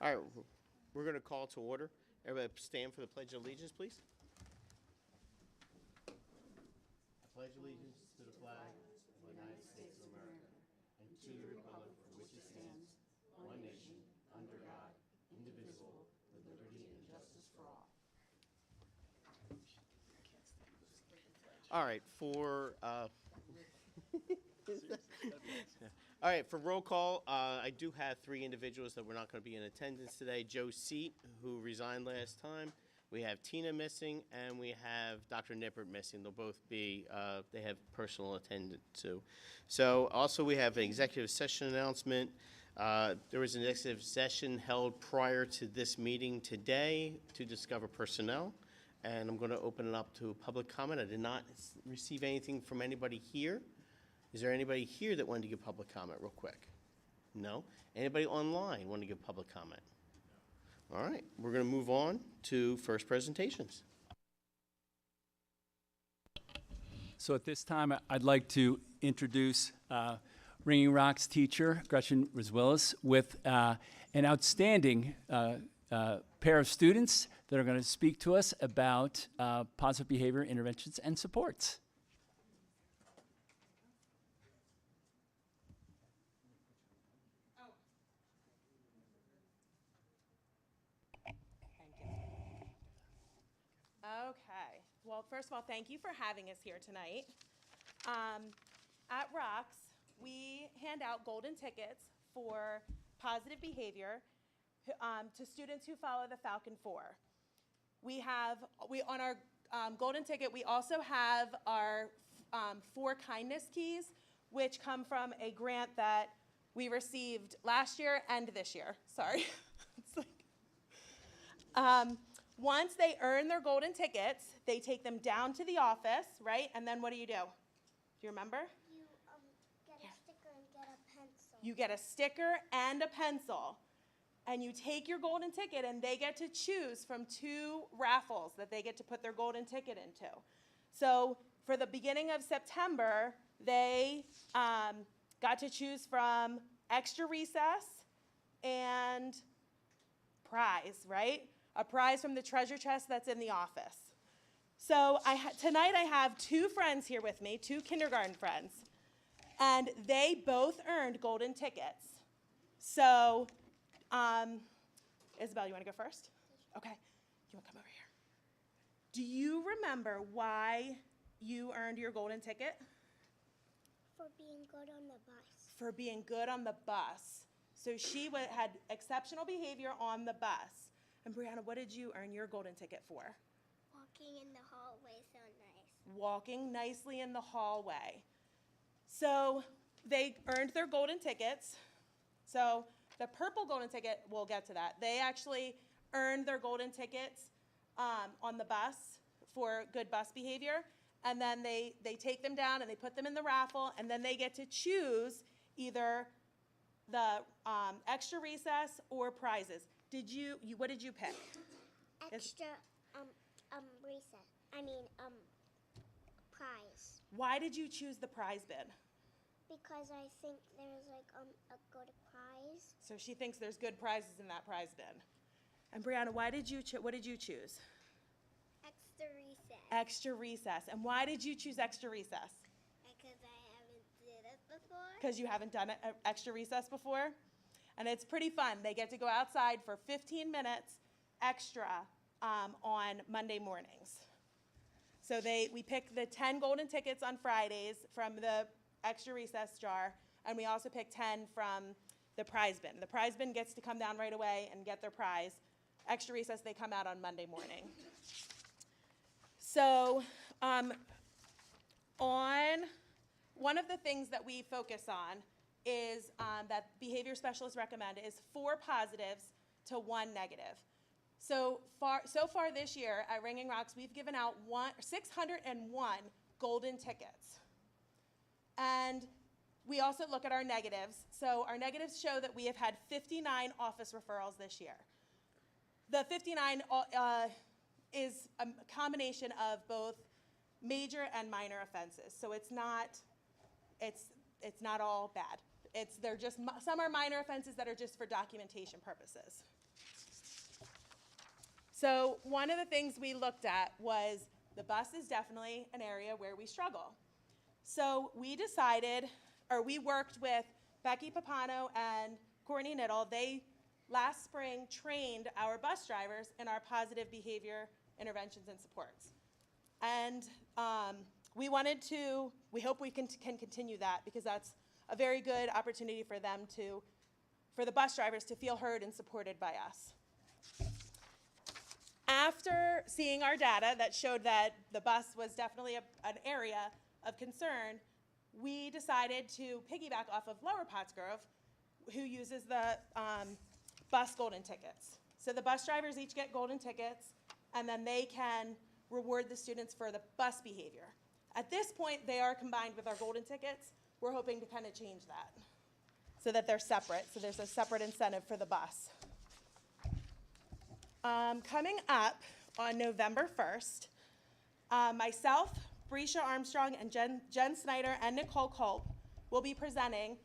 All right, we're going to call to order. Everybody stand for the Pledge of Allegiance, please. I pledge allegiance to the flag of the United States of America and to the republic for which it stands, one nation, under God, indivisible, with liberty and justice for all. All right, All right, for roll call, I do have three individuals that were not going to be in attendance today. Joe Seat, who resigned last time. We have Tina missing, and we have Dr. Nippert missing. They'll both be, they have personal attendance too. So also we have an executive session announcement. There was an executive session held prior to this meeting today to discover personnel. And I'm going to open it up to public comment. I did not receive anything from anybody here. Is there anybody here that wanted to give public comment real quick? No? Anybody online want to give public comment? No. All right, we're going to move on to first presentations. So at this time, I'd like to introduce Ringing Rock's teacher, Gretchen Rizwillis, with an outstanding pair of students that are going to speak to us about positive behavior interventions and supports. Okay. Well, first of all, thank you for having us here tonight. At Rocks, we hand out golden tickets for positive behavior to students who follow the Falcon 4. On our golden ticket, we also have our 4 kindness keys, which come from a grant that we received last year and this year. Sorry. It's like, once they earn their golden tickets, they take them down to the office, right? And then what do? Do you remember? You get a sticker and get a pencil. You get a sticker and a pencil. And you take your golden ticket, and they get to choose from 2 raffles that they get to put their golden ticket into. So for the beginning of September, they got to choose from extra recess and prize, right? A prize from the treasure chest that's in the office. So tonight I have 2 friends here with me, 2 kindergarten friends, and they both earned golden tickets. So, Isabel, you want to go first? Okay. You want to come over here? Do you remember why you earned your golden ticket? For being good on the bus. For being good on the bus. So she had exceptional behavior on the bus. And Brianna, what did you earn your golden ticket for? Walking in the hallway so nice. Walking nicely in the hallway. So they earned their golden tickets. So the purple golden ticket, we'll get to that. They actually earned their golden tickets on the bus for good bus behavior. And then they take them down and they put them in the raffle. And then they get to choose either the extra recess or prizes. What did you pick? Extra recess. Prize. Why did you choose the prize bin? Because I think there's a good prize. So she thinks there's good prizes in that prize bin. And Brianna, what did you choose? Extra recess. Extra recess. And why did you choose extra recess? Because I haven't did it before. Because you haven't done extra recess before? And it's pretty fun. They get to go outside for 15 minutes extra on Monday mornings. So we pick the 10 golden tickets on Fridays from the extra recess jar, and we also pick 10 from the prize bin. The prize bin gets to come down right away and get their prize. Extra recess, they come out on Monday morning. So one of the things that we focus on is that behavior specialists recommend is 4 positives to 1 negative. So far this year at Ringing Rocks, we've given out 601 golden tickets. And we also look at our negatives. So our negatives show that we have had 59 office referrals this year. The 59 is a combination of both major and minor offenses. So it's not all bad. They're just, some are minor offenses that are just for documentation purposes. So one of the things we looked at was the bus is definitely an area where we struggle. So we decided, or we worked with Becky Papano and Courtney Niddle. They last spring trained our bus drivers in our positive behavior interventions and supports. And we hope we can continue that, because that's a very good opportunity for them for the bus drivers to feel heard and supported by us. After seeing our data that showed that the bus was definitely an area of concern, we decided to piggyback off of Lower Pottsgrove, who uses the bus golden tickets. So the bus drivers each get golden tickets, and then they can reward the students for the bus behavior. At this point, they are combined with our golden tickets. We're hoping to kind of change that so that they're separate, so there's a separate incentive for the bus. Coming up on November 1st, myself, Brescia Armstrong, and Jen Snyder and Nicole Culp will be presenting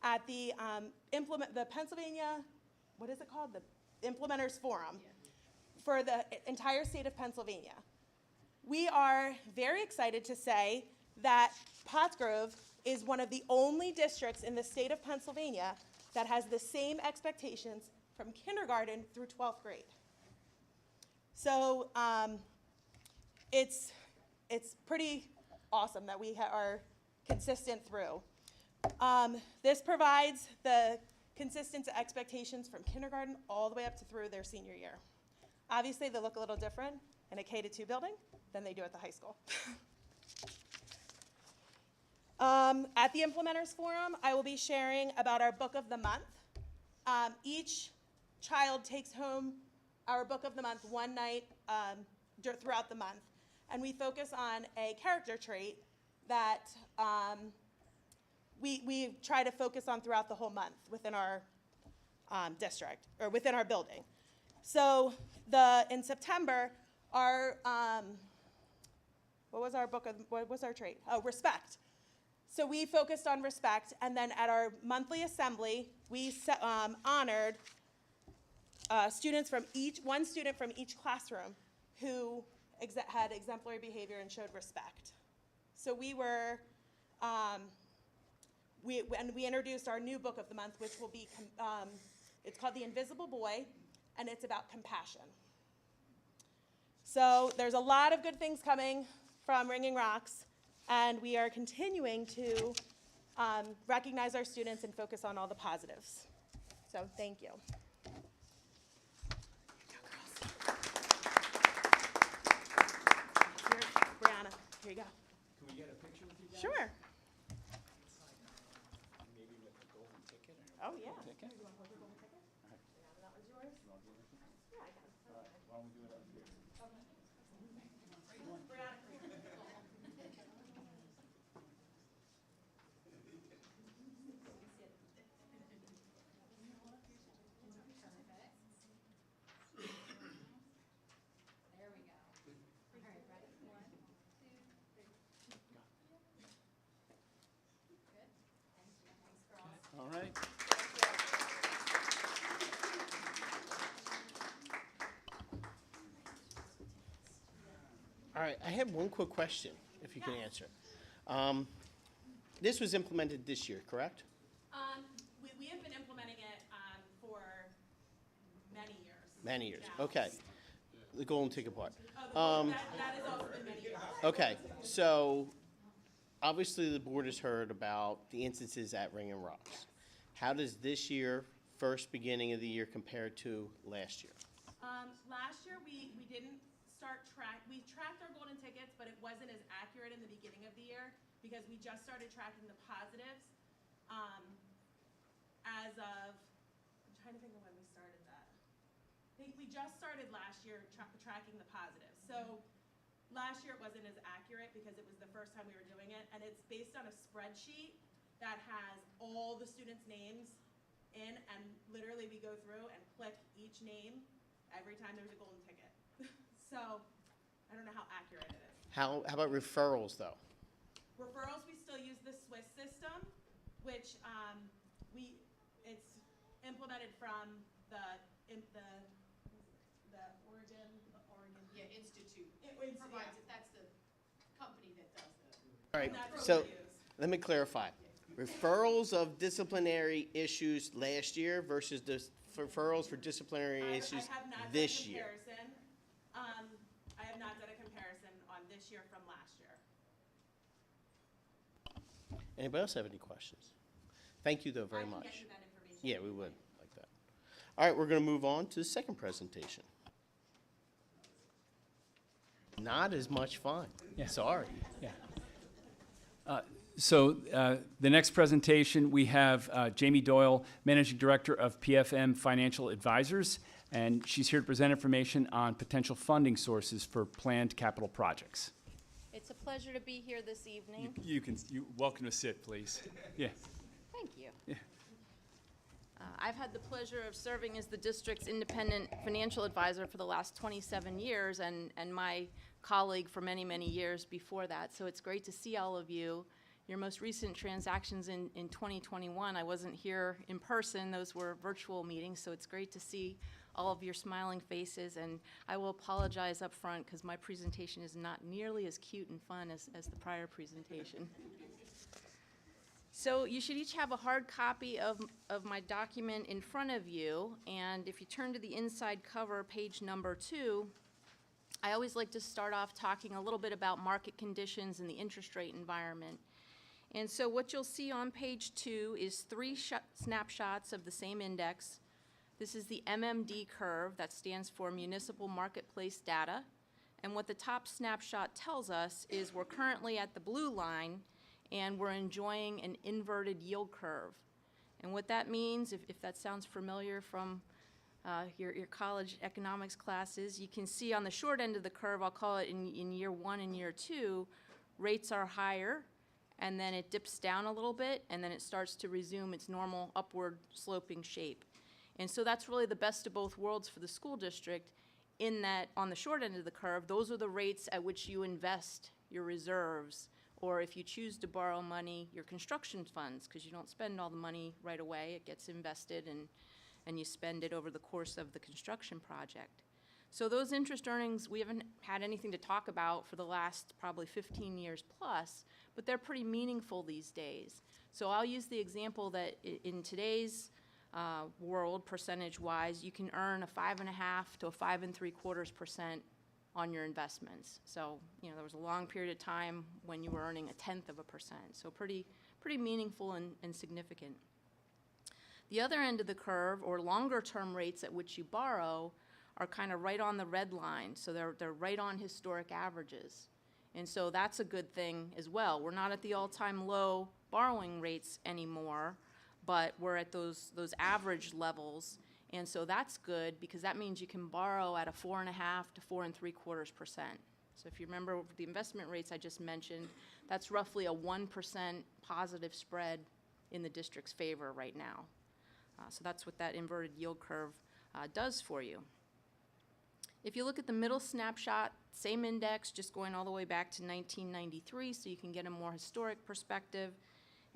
at the Pennsylvania, what is it called? The Implementers Forum for the entire state of Pennsylvania. We are very excited to say that Pottsgrove is one of the only districts in the state of Pennsylvania that has the same expectations from kindergarten through 12th grade. So it's pretty awesome that we are consistent through. This provides the consistent expectations from kindergarten all the way up to through their senior year. Obviously, they look a little different in a K-2 building than they do at the high school. At the Implementers Forum, I will be sharing about our book of the month. Each child takes home our book of the month one night throughout the month, and we focus on a character trait that we try to focus on throughout the whole month within our district, or within our building. So in September, our, what was our trait? Oh, respect. So we focused on respect, and then at our monthly assembly, we honored one student from each classroom who had exemplary behavior and showed respect. So we introduced our new book of the month, which will be, it's called The Invisible Boy, and it's about compassion. So there's a lot of good things coming from Ringing Rocks, and we are continuing to recognize our students and focus on all the positives. So thank you. Here, Brianna, here you go. Can we get a picture with you guys? Sure. Maybe with a golden ticket? Oh, yeah. Ticket? You want to hold your golden ticket? All right. That one's yours? You want to do it? Yeah, I can. All right. Why don't we do it up here? Brianna, There we go. All right, ready? 1, 2, 3. Good. Thank you. Thanks, girls. All right. All right, I have one quick question, if you can answer. This was implemented this year, correct? we have been implementing it for many years. Many years, now. okay. The golden ticket part. Oh, that has also been many years. Okay, so obviously the board has heard about the instances at Ringing Rocks. How does this year, first beginning of the year, compare to last year? Last year, we didn't we tracked our golden tickets, but it wasn't as accurate in the beginning of the year because we just started tracking the positives as of, I'm trying to think of when we started that. I think we just started last year tracking the positives. So last year it wasn't as accurate because it was the first time we were doing it, and it's based on a spreadsheet that has all the students' names in, and literally we go through and click each name every time there's a golden ticket. So I don't know how accurate it is. How about referrals, though? Referrals, we still use the Swiss system, which it's implemented from the Oregon provides, if that's the company that does the. All right, so let me clarify. Referrals of disciplinary issues last year versus the referrals for disciplinary issues I have not done a this year. comparison. I have not done a comparison on this year from last year. Anybody else have any questions? Thank you, though, very much. I can get you that information. Yeah, we would like that. All right, we're going to move on to the second presentation. Not as much fun. Yeah. Sorry. Yeah. So the next presentation, we have Jamie Doyle, Managing Director of PFM Financial Advisors, and she's here to present information on potential funding sources for planned capital projects. It's a pleasure to be here this evening. You're welcome to sit, please. Yeah. Thank you. Yeah. I've had the pleasure of serving as the district's independent financial advisor for the last 27 years and my colleague for many, many years before that. So it's great to see all of you. Your most recent transactions in 2021, I wasn't here in person. Those were virtual meetings, so it's great to see all of your smiling faces. And I will apologize up front because my presentation is not nearly as cute and fun as the prior presentation. So you should each have a hard copy of my document in front of you. And if you turn to the inside cover, page number 2, I always like to start off talking a little bit about market conditions and the interest rate environment. And so what you'll see on page 2 is 3 snapshots of the same index. This is the MMD curve, that stands for Municipal Marketplace Data. And what the top snapshot tells us is we're currently at the blue line and we're enjoying an inverted yield curve. And what that means, if that sounds familiar from your college economics classes, you can see on the short end of the curve, I'll call it in year 1 and year 2, rates are higher, and then it dips down a little bit, and then it starts to resume its normal upward sloping shape. And so that's really the best of both worlds for the school district, in that on the short end of the curve, those are the rates at which you invest your reserves, or if you choose to borrow money, your construction funds, because you don't spend all the money right away. It gets invested and you spend it over the course of the construction project. So those interest earnings, we haven't had anything to talk about for the last probably 15 years plus, but they're pretty meaningful these days. So I'll use the example that in today's world, percentage-wise, you can earn a 5.5 to a 5.75% on your investments. So, you know, there was a long period of time when you were earning 0.1%. So pretty meaningful and significant. The other end of the curve, or longer-term rates at which you borrow, are kind of right on the red line. So they're right on historic averages. And so that's a good thing as well. We're not at the all-time low borrowing rates anymore, but we're at those average levels. And so that's good because that means you can borrow at a 4.5 to 4.75%. So if you remember the investment rates I just mentioned, that's roughly a 1% positive spread in the district's favor right now. So that's what that inverted yield curve does for you. If you look at the middle snapshot, same index, just going all the way back to 1993, so you can get a more historic perspective.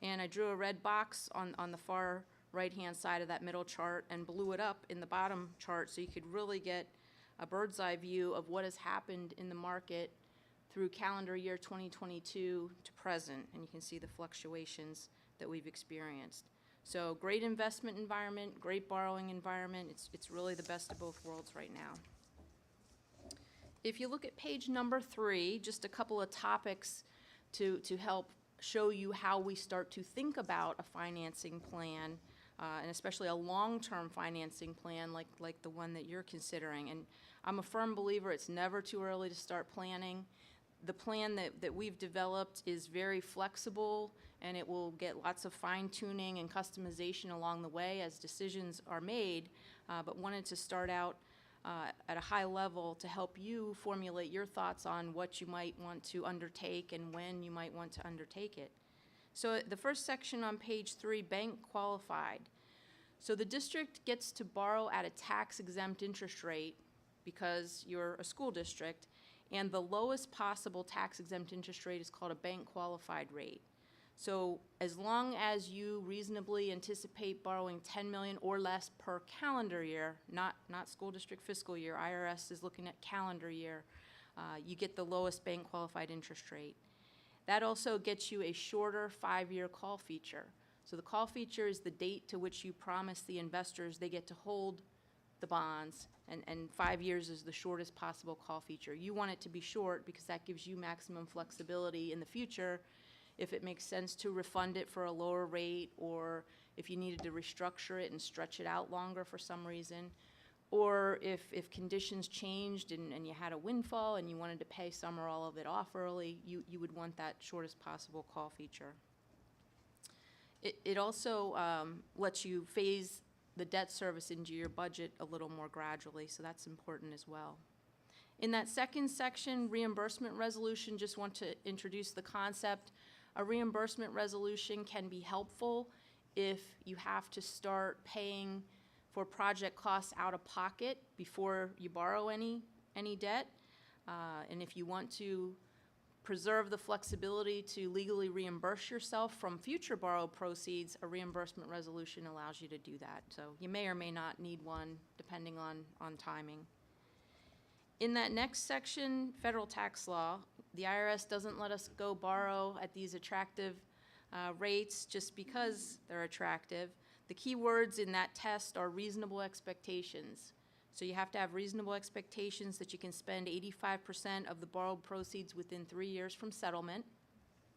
And I drew a red box on the far right-hand side of that middle chart and blew it up in the bottom chart so you could really get a bird's eye view of what has happened in the market through calendar year 2022 to present. And you can see the fluctuations that we've experienced. So great investment environment, great borrowing environment. It's really the best of both worlds right now. If you look at page number 3, just a couple of topics to help show you how we start to think about a financing plan, and especially a long-term financing plan like the one that you're considering. And I'm a firm believer it's never too early to start planning. The plan that we've developed is very flexible, and it will get lots of fine-tuning and customization along the way as decisions are made, but wanted to start out at a high level to help you formulate your thoughts on what you might want to undertake and when you might want to undertake it. So the first section on page 3, bank qualified. So the district gets to borrow at a tax-exempt interest rate because you're a school district, and the lowest possible tax-exempt interest rate is called a bank qualified rate. So as long as you reasonably anticipate borrowing $10 million or less per calendar year, not school district fiscal year, IRS is looking at calendar year, You get the lowest bank qualified interest rate. That also gets you a shorter 5-year call feature. So the call feature is the date to which you promise the investors they get to hold the bonds, and 5 years is the shortest possible call feature. You want it to be short because that gives you maximum flexibility in the future if it makes sense to refund it for a lower rate, or if you needed to restructure it and stretch it out longer for some reason, or if conditions changed and you had a windfall and you wanted to pay some or all of it off early, you would want that shortest possible call feature. It also lets you phase the debt service into your budget a little more gradually, so that's important as well. In that second section, reimbursement resolution, just want to introduce the concept. A reimbursement resolution can be helpful if you have to start paying for project costs out of pocket before you borrow any debt. And if you want to preserve the flexibility to legally reimburse yourself from future borrowed proceeds, a reimbursement resolution allows you to do that. So you may or may not need one depending on timing. In that next section, federal tax law, the IRS doesn't let us go borrow at these attractive rates just because they're attractive. The key words in that test are reasonable expectations. So you have to have reasonable expectations that you can spend 85% of the borrowed proceeds within 3 years from settlement.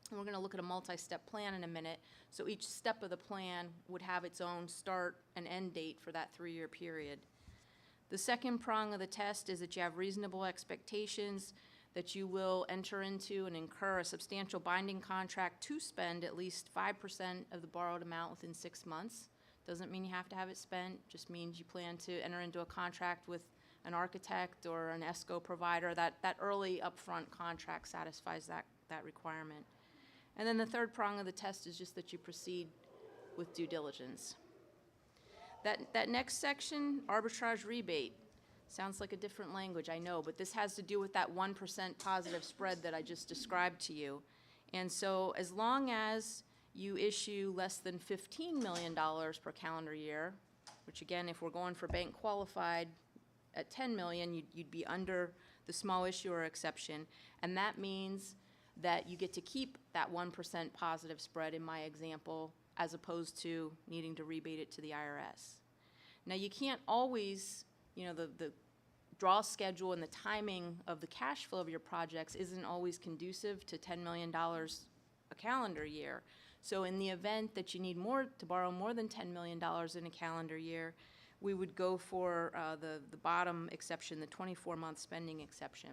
And we're going to look at a multi-step plan in a minute. So each step of the plan would have its own start and end date for that 3-year period. The second prong of the test is that you have reasonable expectations that you will enter into and incur a substantial binding contract to spend at least 5% of the borrowed amount within 6 months. Doesn't mean you have to have it spent, just means you plan to enter into a contract with an architect or an ESCO provider. That early upfront contract satisfies that requirement. And then the third prong of the test is just that you proceed with due diligence. That next section, arbitrage rebate, sounds like a different language, I know, but this has to do with that 1% positive spread that I just described to you. And so as long as you issue less than $15 million per calendar year, which again, if we're going for bank qualified at 10 million, you'd be under the small issuer exception. And that means that you get to keep that 1% positive spread in my example, as opposed to needing to rebate it to the IRS. Now you can't always, the draw schedule and the timing of the cash flow of your projects isn't always conducive to $10 million a calendar year. So in the event that you need to borrow more than $10 million in a calendar year, we would go for the bottom exception, the 24-month spending exception.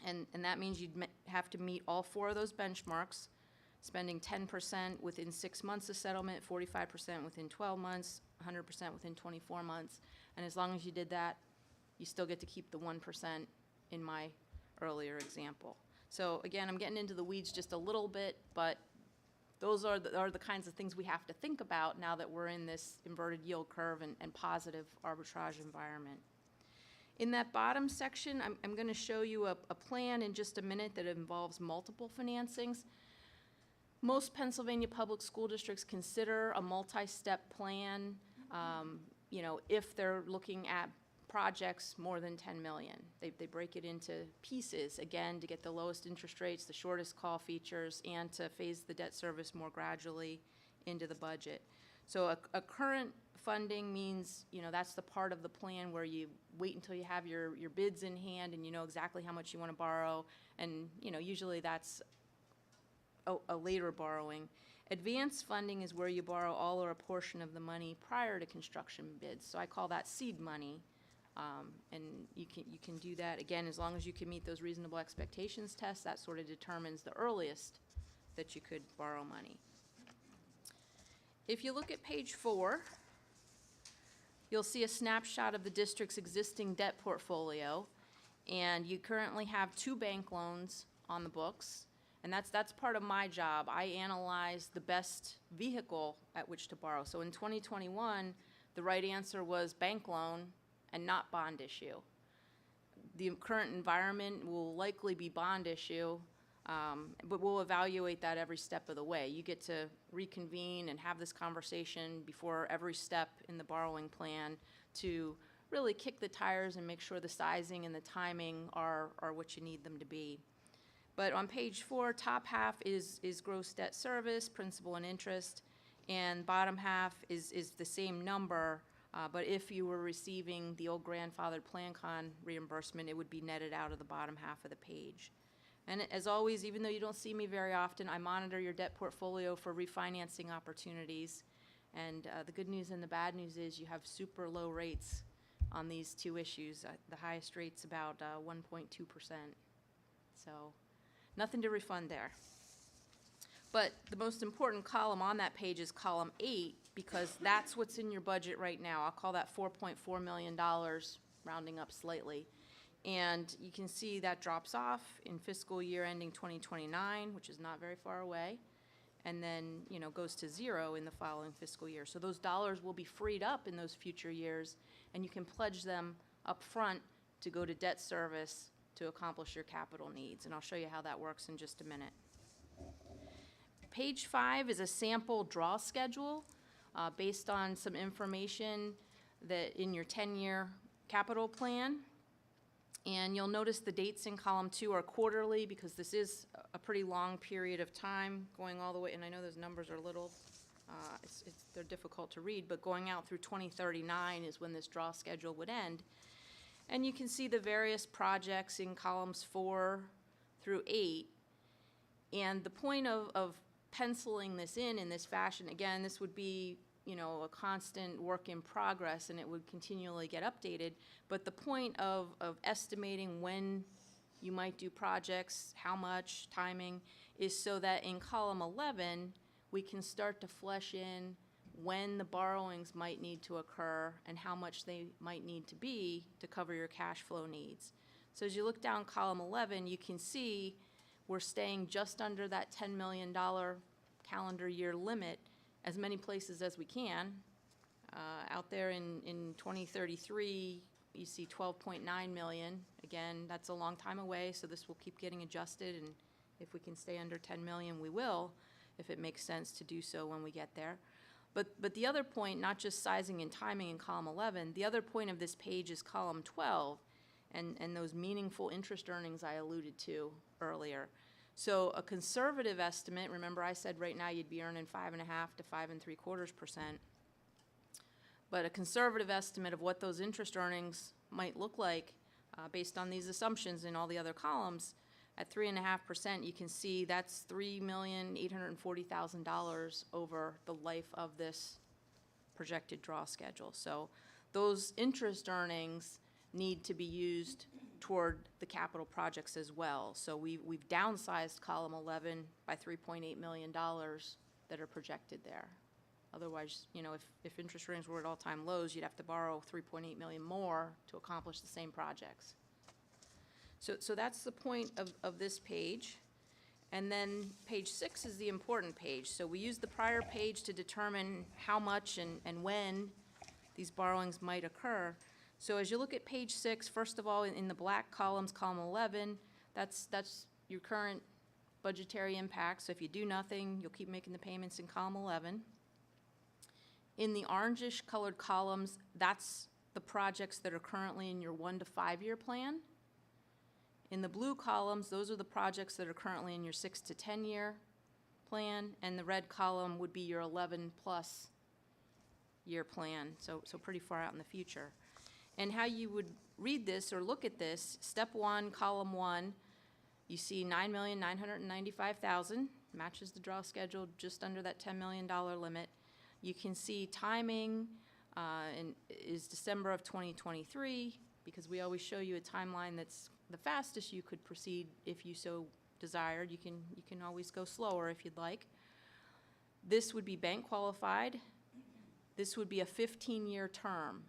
And that means you'd have to meet all 4 of those benchmarks, spending 10% within 6 months of settlement, 45% within 12 months, 100% within 24 months. And as long as you did that, you still get to keep the 1% in my earlier example. So again, I'm getting into the weeds just a little bit, but those are the kinds of things we have to think about now that we're in this inverted yield curve and positive arbitrage environment. In that bottom section, I'm going to show you a plan in just a minute that involves multiple financings. Most Pennsylvania public school districts consider a multi-step plan, if they're looking at projects more than 10 million. They break it into pieces, again, to get the lowest interest rates, the shortest call features, and to phase the debt service more gradually into the budget. So a current funding means, that's the part of the plan where you wait until you have your bids in hand and you know exactly how much you want to borrow, and usually that's a later borrowing. Advanced funding is where you borrow all or a portion of the money prior to construction bids. So I call that seed money. And you can do that, again, as long as you can meet those reasonable expectations tests. That sort of determines the earliest that you could borrow money. If you look at page 4, you'll see a snapshot of the district's existing debt portfolio. And you currently have 2 bank loans on the books. And that's part of my job. I analyze the best vehicle at which to borrow. So in 2021, the right answer was bank loan and not bond issue. The current environment will likely be bond issue, but we'll evaluate that every step of the way. You get to reconvene and have this conversation before every step in the borrowing plan to really kick the tires and make sure the sizing and the timing are what you need them to be. But on page 4, top half is gross debt service, principal and interest, and bottom half is the same number, but if you were receiving the old grandfathered PlanCon reimbursement, it would be netted out of the bottom half of the page. And as always, even though you don't see me very often, I monitor your debt portfolio for refinancing opportunities. And the good news and the bad news is you have super low rates on these two issues. The highest rate's about 1.2%. So nothing to refund there. But the most important column on that page is column 8, because that's what's in your budget right now. I'll call that $4.4 million, rounding up slightly. And you can see that drops off in fiscal year ending 2029, which is not very far away, and then, you know, goes to 0 in the following fiscal year. So those dollars will be freed up in those future years, and you can pledge them up front to go to debt service to accomplish your capital needs. And I'll show you how that works in just a minute. Page 5 is a sample draw schedule based on some information that in your 10-year capital plan. And you'll notice the dates in column 2 are quarterly, because this is a pretty long period of time going all the way, and I know those numbers are little, they're difficult to read, but going out through 2039 is when this draw schedule would end. And you can see the various projects in columns 4 through 8. And the point of penciling this in this fashion, again, this would be, you know, a constant work in progress, and it would continually get updated. But the point of estimating when you might do projects, how much, timing, is so that in column 11, we can start to flesh in when the borrowings might need to occur and how much they might need to be to cover your cash flow needs. So as you look down column 11, you can see we're staying just under that $10 million calendar year limit as many places as we can. Out there in 2033, you see 12.9 million. Again, that's a long time away, so this will keep getting adjusted, and if we can stay under 10 million, we will, if it makes sense to do so when we get there. But the other point, not just sizing and timing in column 11, the other point of this page is column 12, and those meaningful interest earnings I alluded to earlier. So a conservative estimate, remember I said right now you'd be earning 5.5 to 5.75%, but a conservative estimate of what those interest earnings might look like based on these assumptions in all the other columns, at 3.5%, you can see that's $3,840,000 over the life of this projected draw schedule. So those interest earnings need to be used toward the capital projects as well. So we've downsized column 11 by $3.8 million that are projected there. Otherwise, you know, if interest rates were at all-time lows, you'd have to borrow $3.8 million more to accomplish the same projects. So that's the point of this page. And then page 6 is the important page. So we use the prior page to determine how much and when these borrowings might occur. So as you look at page 6, first of all, in the black columns, column 11, that's your current budgetary impact. So if you do nothing, you'll keep making the payments in column 11. In the orangish colored columns, that's the projects that are currently in your 1 to 5 year plan. In the blue columns, those are the projects that are currently in your 6 to 10 year plan, and the red column would be your 11 plus year plan, so pretty far out in the future. And how you would read this or look at this, step 1, column 1, you see $9,995,000, matches the draw schedule just under that $10 million limit. You can see timing is December of 2023, because we always show you a timeline that's the fastest you could proceed if you so desired. You can always go slower if you'd like. This would be bank qualified. This would be a 15-year term,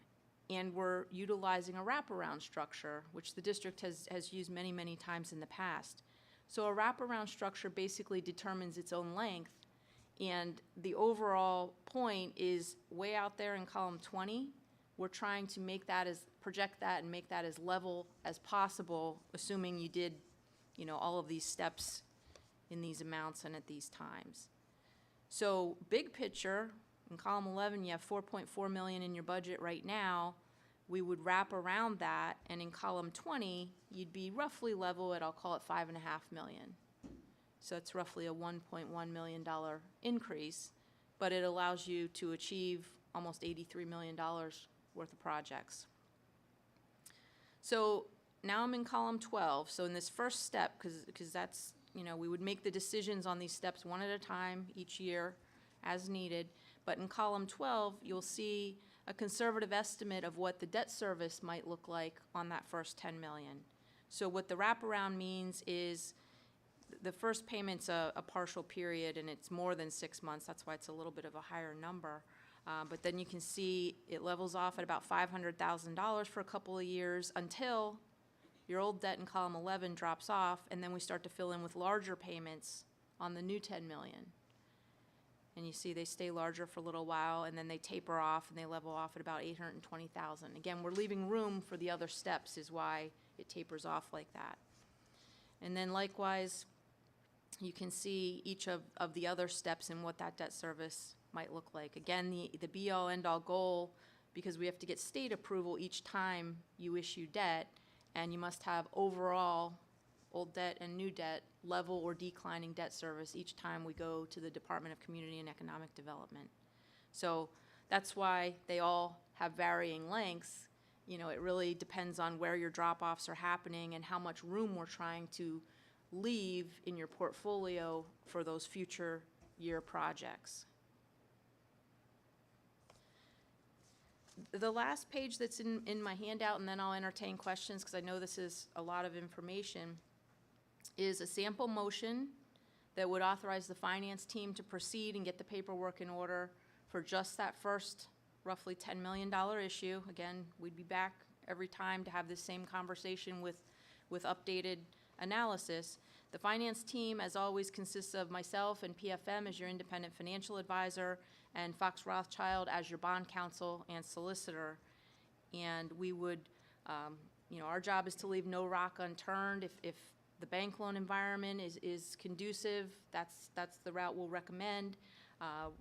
and we're utilizing a wraparound structure, which the district has used many, many times in the past. So a wraparound structure basically determines its own length, and the overall point is way out there in column 20. We're trying to project that and make that as level as possible, assuming you did, you know, all of these steps in these amounts and at these times. So big picture, in column 11, you have $4.4 million in your budget right now. we would wrap around that, and in column 20, you'd be roughly level at, I'll call it $5.5 million. So it's roughly a $1.1 million increase, but it allows you to achieve almost $83 million worth of projects. So now I'm in column 12. So in this first step, because that's, we would make the decisions on these steps one at a time each year as needed. But in column 12, you'll see a conservative estimate of what the debt service might look like on that first $10 million. So what the wraparound means is the first payment's a partial period, and it's more than 6 months. That's why it's a little bit of a higher number. But then you can see it levels off at about $500,000 for a couple of years until your old debt in column 11 drops off, and then we start to fill in with larger payments on the new $10 million. And you see they stay larger for a little while, and then they taper off, and they level off at about $820,000. Again, we're leaving room for the other steps is why it tapers off like that. And then likewise, you can see each of the other steps and what that debt service might look like. Again, the be-all, end-all goal, because we have to get state approval each time you issue debt, and you must have overall old debt and new debt level or declining debt service each time we go to the Department of Community and Economic Development. So that's why they all have varying lengths. It really depends on where your drop-offs are happening and how much room we're trying to leave in your portfolio for those future year projects. The last page that's in my handout, and then I'll entertain questions because I know this is a lot of information, is a sample motion that would authorize the finance team to proceed and get the paperwork in order for just that first roughly $10 million issue. Again, we'd be back every time to have this same conversation with updated analysis. The finance team, as always, consists of myself and PFM as your independent financial advisor, and Fox Rothschild as your bond counsel and solicitor. And we would, our job is to leave no rock unturned. If the bank loan environment is conducive, that's the route we'll recommend.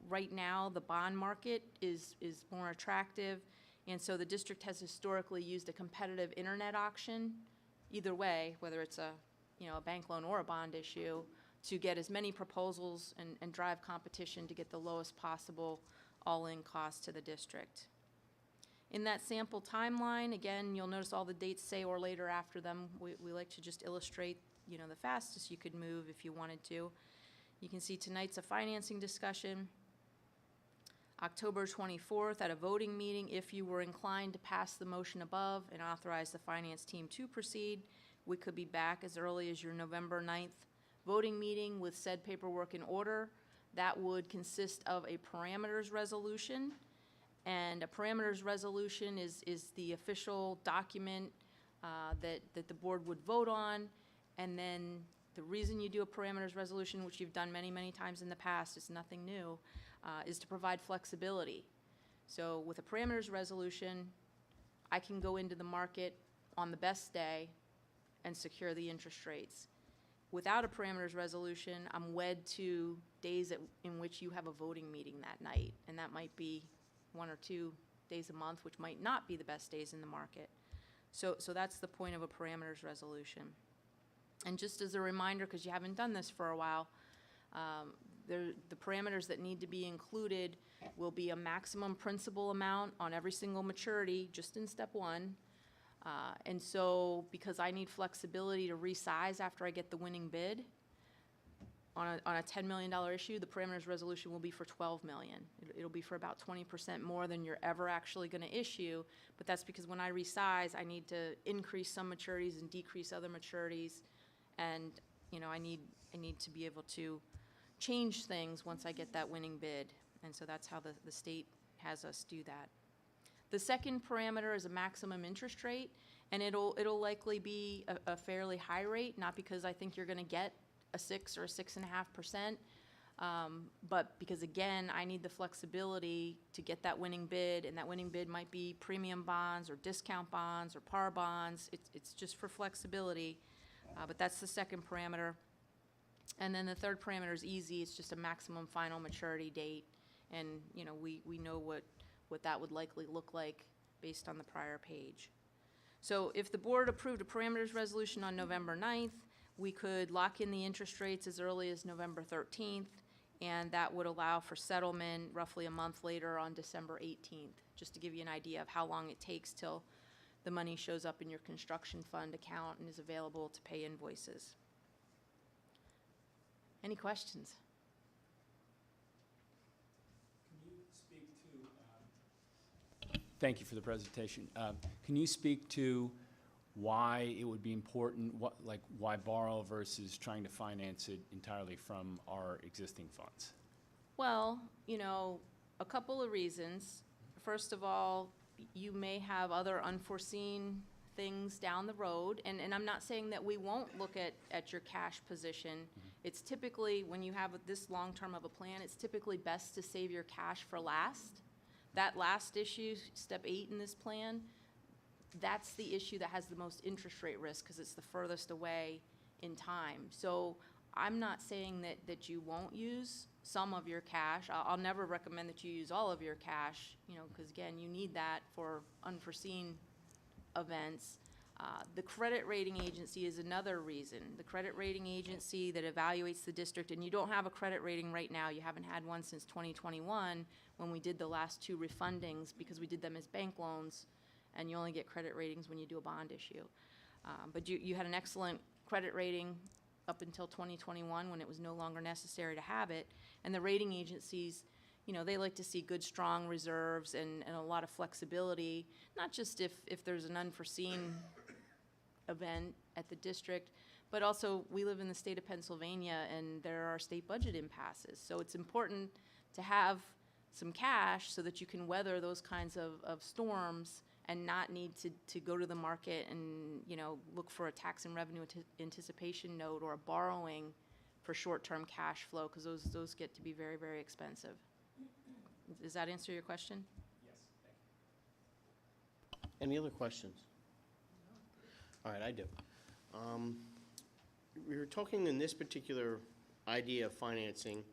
Right now, the bond market is more attractive, and so the district has historically used a competitive internet auction, either way, whether it's a bank loan or a bond issue, to get as many proposals and drive competition to get the lowest possible all-in cost to the district. In that sample timeline, again, you'll notice all the dates say or later after them. We like to just illustrate, the fastest you could move if you wanted to. You can see tonight's a financing discussion. October 24th at a voting meeting, if you were inclined to pass the motion above and authorize the finance team to proceed, we could be back as early as your November 9th voting meeting with said paperwork in order. That would consist of a parameters resolution, and a parameters resolution is the official document that the board would vote on. And then the reason you do a parameters resolution, which you've done many, many times in the past, it's nothing new, is to provide flexibility. So with a parameters resolution, I can go into the market on the best day and secure the interest rates. Without a parameters resolution, I'm wed to days in which you have a voting meeting that night, and that might be 1 or 2 days a month, which might not be the best days in the market. So that's the point of a parameters resolution. And just as a reminder, because you haven't done this for a while, the parameters that need to be included will be a maximum principal amount on every single maturity, just in step 1. And so, because I need flexibility to resize after I get the winning bid, on a $10 million issue, the parameters resolution will be for $12 million. It'll be for about 20% more than you're ever actually going to issue, but that's because when I resize, I need to increase some maturities and decrease other maturities, and I need to be able to change things once I get that winning bid, and so that's how the state has us do that. The second parameter is a maximum interest rate, and it'll likely be a fairly high rate, not because I think you're going to get a 6 or a 6.5%, but because, again, I need the flexibility to get that winning bid, and that winning bid might be premium bonds or discount bonds or par bonds. It's just for flexibility, but that's the second parameter. And then the third parameter is easy. It's just a maximum final maturity date, and we know what that would likely look like based on the prior page. So if the board approved a parameters resolution on November 9th, we could lock in the interest rates as early as November 13th, and that would allow for settlement roughly a month later on December 18th, just to give you an idea of how long it takes till the money shows up in your construction fund account and is available to pay invoices. Any questions? Thank you for the presentation. Can you speak to why it would be important, why borrow versus trying to finance it entirely from our existing funds? Well, a couple of reasons. First of all, you may have other unforeseen things down the road, and I'm not saying that we won't look at your cash position. It's typically, when you have this long-term of a plan, it's typically best to save your cash for last. That last issue, step 8 in this plan, that's the issue that has the most interest rate risk because it's the furthest away in time. So I'm not saying that you won't use some of your cash. I'll never recommend that you use all of your cash, because again, you need that for unforeseen events. The credit rating agency is another reason. The credit rating agency that evaluates the district, and you don't have a credit rating right now, you haven't had one since 2021 when we did the last 2 refundings because we did them as bank loans, and you only get credit ratings when you do a bond issue. But you had an excellent credit rating up until 2021 when it was no longer necessary to have it, and the rating agencies, they like to see good, strong reserves and a lot of flexibility, not just if there's an unforeseen event at the district, but also we live in the state of Pennsylvania and there are state budget impasses. So it's important to have some cash so that you can weather those kinds of storms and not need to go to the market and, look for a tax and revenue anticipation note or a borrowing for short-term cash flow, because those get to be very, very expensive. Does that answer your question? Yes, thank you. Any other questions? All right, I do. We were talking in this particular idea of financing,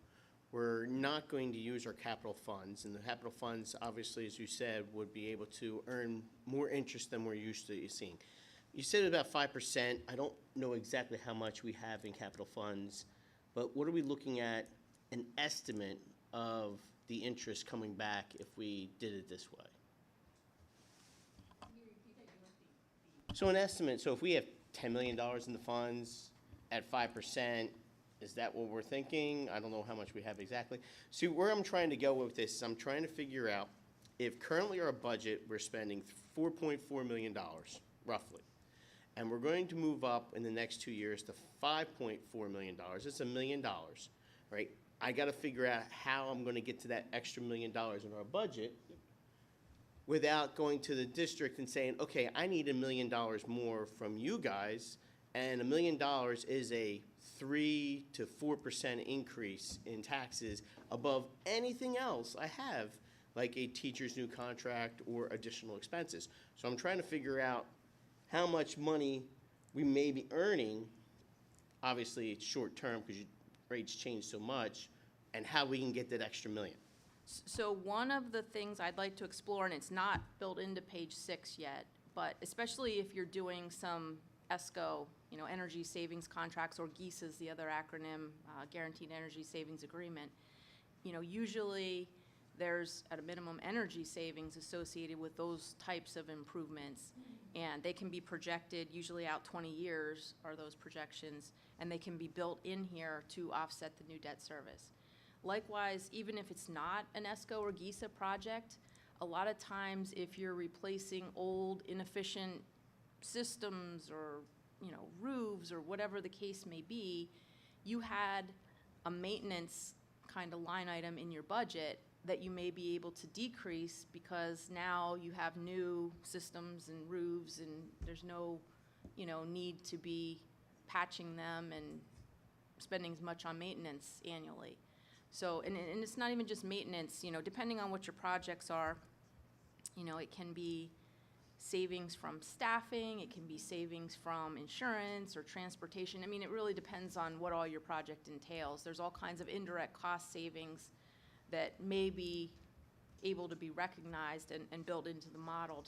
we're not going to use our capital funds, and the capital funds, obviously, as you said, would be able to earn more interest than we're used to seeing. You said about 5%. I don't know exactly how much we have in capital funds, but what are we looking at, an estimate of the interest coming back if we did it this way? So an estimate, so if we have $10 million in the funds at 5%, is that what we're thinking? I don't know how much we have exactly. See, where I'm trying to go with this is I'm trying to figure out if currently our budget, we're spending $4.4 million, roughly, and we're going to move up in the next 2 years to $5.4 million. It's $1 million, right? I got to figure out how I'm going to get to that extra $1 million in our budget without going to the district and saying, okay, I need $1 million more from you guys, and $1 million is a 3 to 4% increase in taxes above anything else I have, like a teacher's new contract or additional expenses. So I'm trying to figure out how much money we may be earning. Obviously, it's short term because rates change so much, and how we can get that extra $1 million. So one of the things I'd like to explore, and it's not built into page 6 yet, but especially if you're doing some ESCO, energy savings contracts, or GESA is the other acronym, Guaranteed Energy Savings Agreement, usually there's at a minimum energy savings associated with those types of improvements, and they can be projected, usually out 20 years are those projections, and they can be built in here to offset the new debt service. Likewise, even if it's not an ESCO or GESA project, a lot of times if you're replacing old inefficient systems or roofs or whatever the case may be, you had a maintenance kind of line item in your budget that you may be able to decrease because now you have new systems and roofs and there's no need to be patching them and spending as much on maintenance annually. So, and it's not even just maintenance, depending on what your projects are, it can be savings from staffing, it can be savings from insurance or transportation. I mean, it really depends on what all your project entails. There's all kinds of indirect cost savings that may be able to be recognized and built into the model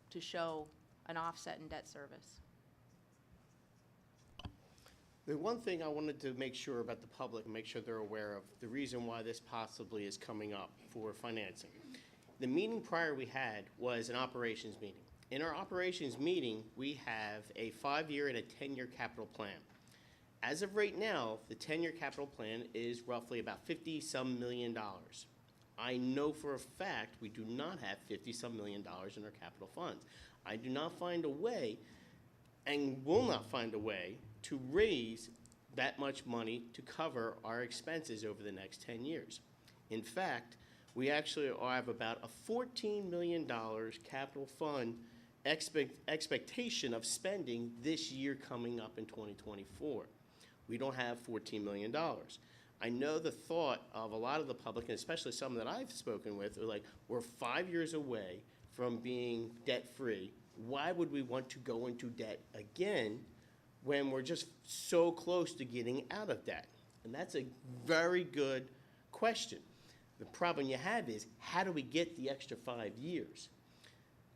to show an offset in debt service. The one thing I wanted to make sure about the public and make sure they're aware of, the reason why this possibly is coming up for financing. The meeting prior we had was an operations meeting. In our operations meeting, we have a 5-year and a 10-year capital plan. As of right now, the 10-year capital plan is roughly about $50-some million. I know for a fact we do not have $50-some million in our capital funds. I do not find a way and will not find a way to raise that much money to cover our expenses over the next 10 years. In fact, we actually have about a $14 million capital fund expectation of spending this year coming up in 2024. We don't have $14 million. I know the thought of a lot of the public, and especially some that I've spoken with, are like, we're 5 years away from being debt-free. Why would we want to go into debt again when we're just so close to getting out of debt? And that's a very good question. The problem you have is, how do we get the extra 5 years?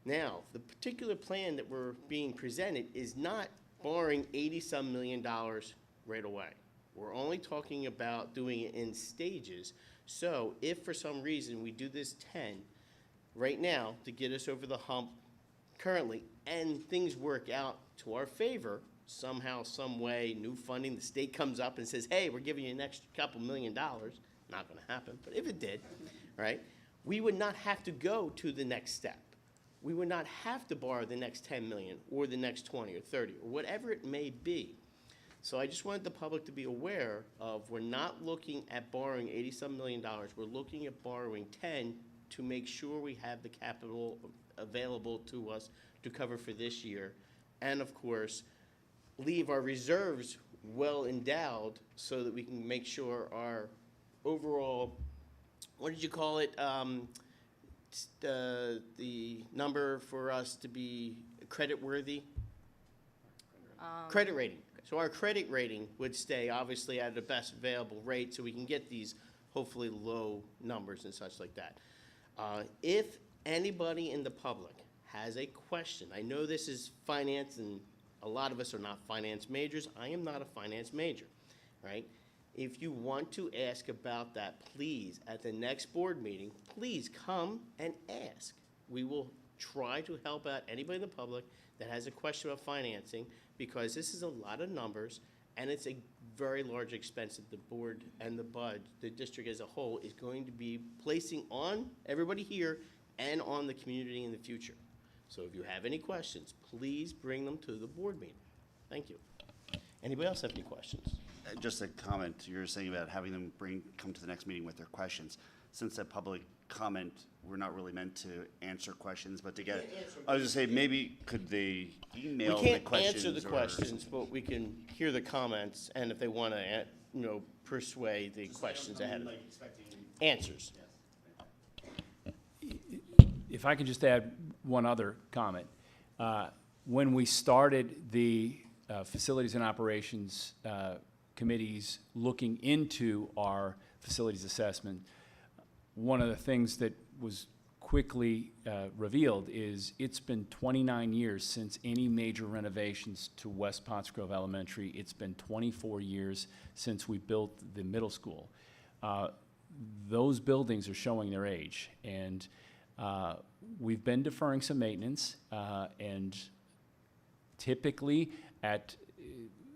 Now, the particular plan that we're being presented is not borrowing $80-some million right away. We're only talking about doing it in stages. So if for some reason we do this 10 right now to get us over the hump currently, and things work out to our favor, somehow, some way, new funding, the state comes up and says, hey, we're giving you an extra couple $1 million, not gonna happen, but if it did, right, we would not have to go to the next step. We would not have to borrow the next 10 million or the next 20 or 30 or whatever it may be. So I just wanted the public to be aware of, we're not looking at borrowing $80-some million, we're looking at borrowing 10 to make sure we have the capital available to us to cover for this year. And of course, leave our reserves well endowed so that we can make sure our overall, what did you call it? The number for us to be credit worthy? Credit rating. So our credit rating would stay obviously at the best available rate so we can get these hopefully low numbers and such like that. If anybody in the public has a question, I know this is finance and a lot of us are not finance majors. I am not a finance major, right? If you want to ask about that, please, at the next board meeting, please come and ask. We will try to help out anybody in the public that has a question about financing, because this is a lot of numbers and it's a very large expense that the board and the district as a whole is going to be placing on everybody here and on the community in the future. So if you have any questions, please bring them to the board meeting. Thank you. Anybody else have any questions? Just a comment, you're saying about having them come to the next meeting with their questions. Since that public comment, we're not really meant to answer questions, but to get, I was just saying, maybe could they email the questions? We can't answer the questions, but we can hear the comments, and if they want to, persuade the questions ahead of them. Answers. If I could just add one other comment. When we started the facilities and operations committees looking into our facilities assessment, one of the things that was quickly revealed is it's been 29 years since any major renovations to West Pottsgrove Elementary. It's been 24 years since we built the middle school. Those buildings are showing their age, and we've been deferring some maintenance, and typically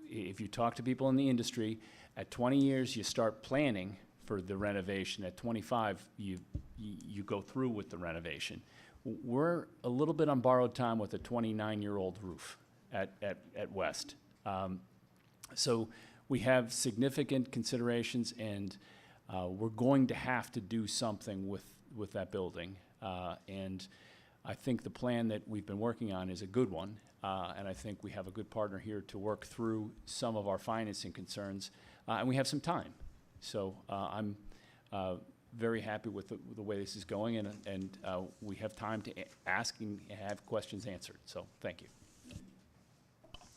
if you talk to people in the industry, at 20 years you start planning for the renovation. At 25, you go through with the renovation. We're a little bit on borrowed time with a 29-year-old roof at West. So we have significant considerations, and we're going to have to do something with that building. And I think the plan that we've been working on is a good one, and I think we have a good partner here to work through some of our financing concerns, and we have some time. So I'm very happy with the way this is going, and we have time to ask and have questions answered. So thank you.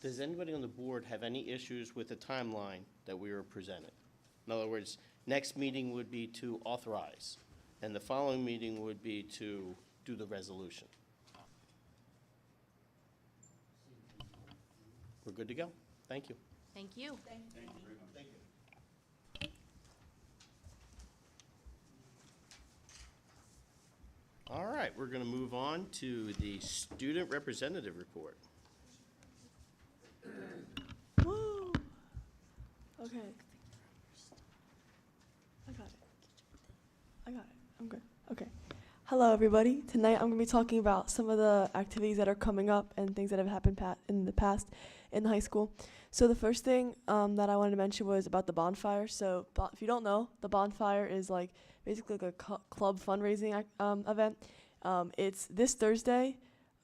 Does anybody on the board have any issues with the timeline that we were presented? In other words, next meeting would be to authorize. And the following meeting would be to do the resolution. We're good to go. Thank you. Thank you. All right, we're going to move on to the student representative report. Woo! Okay. I got it. I'm good. Okay. Hello, everybody. Tonight I'm going to be talking about some of the activities that are coming up and things that have happened in the past in high school. So the first thing that I wanted to mention was about the bonfire. So if you don't know, the bonfire is like basically like a club fundraising event. It's this Thursday,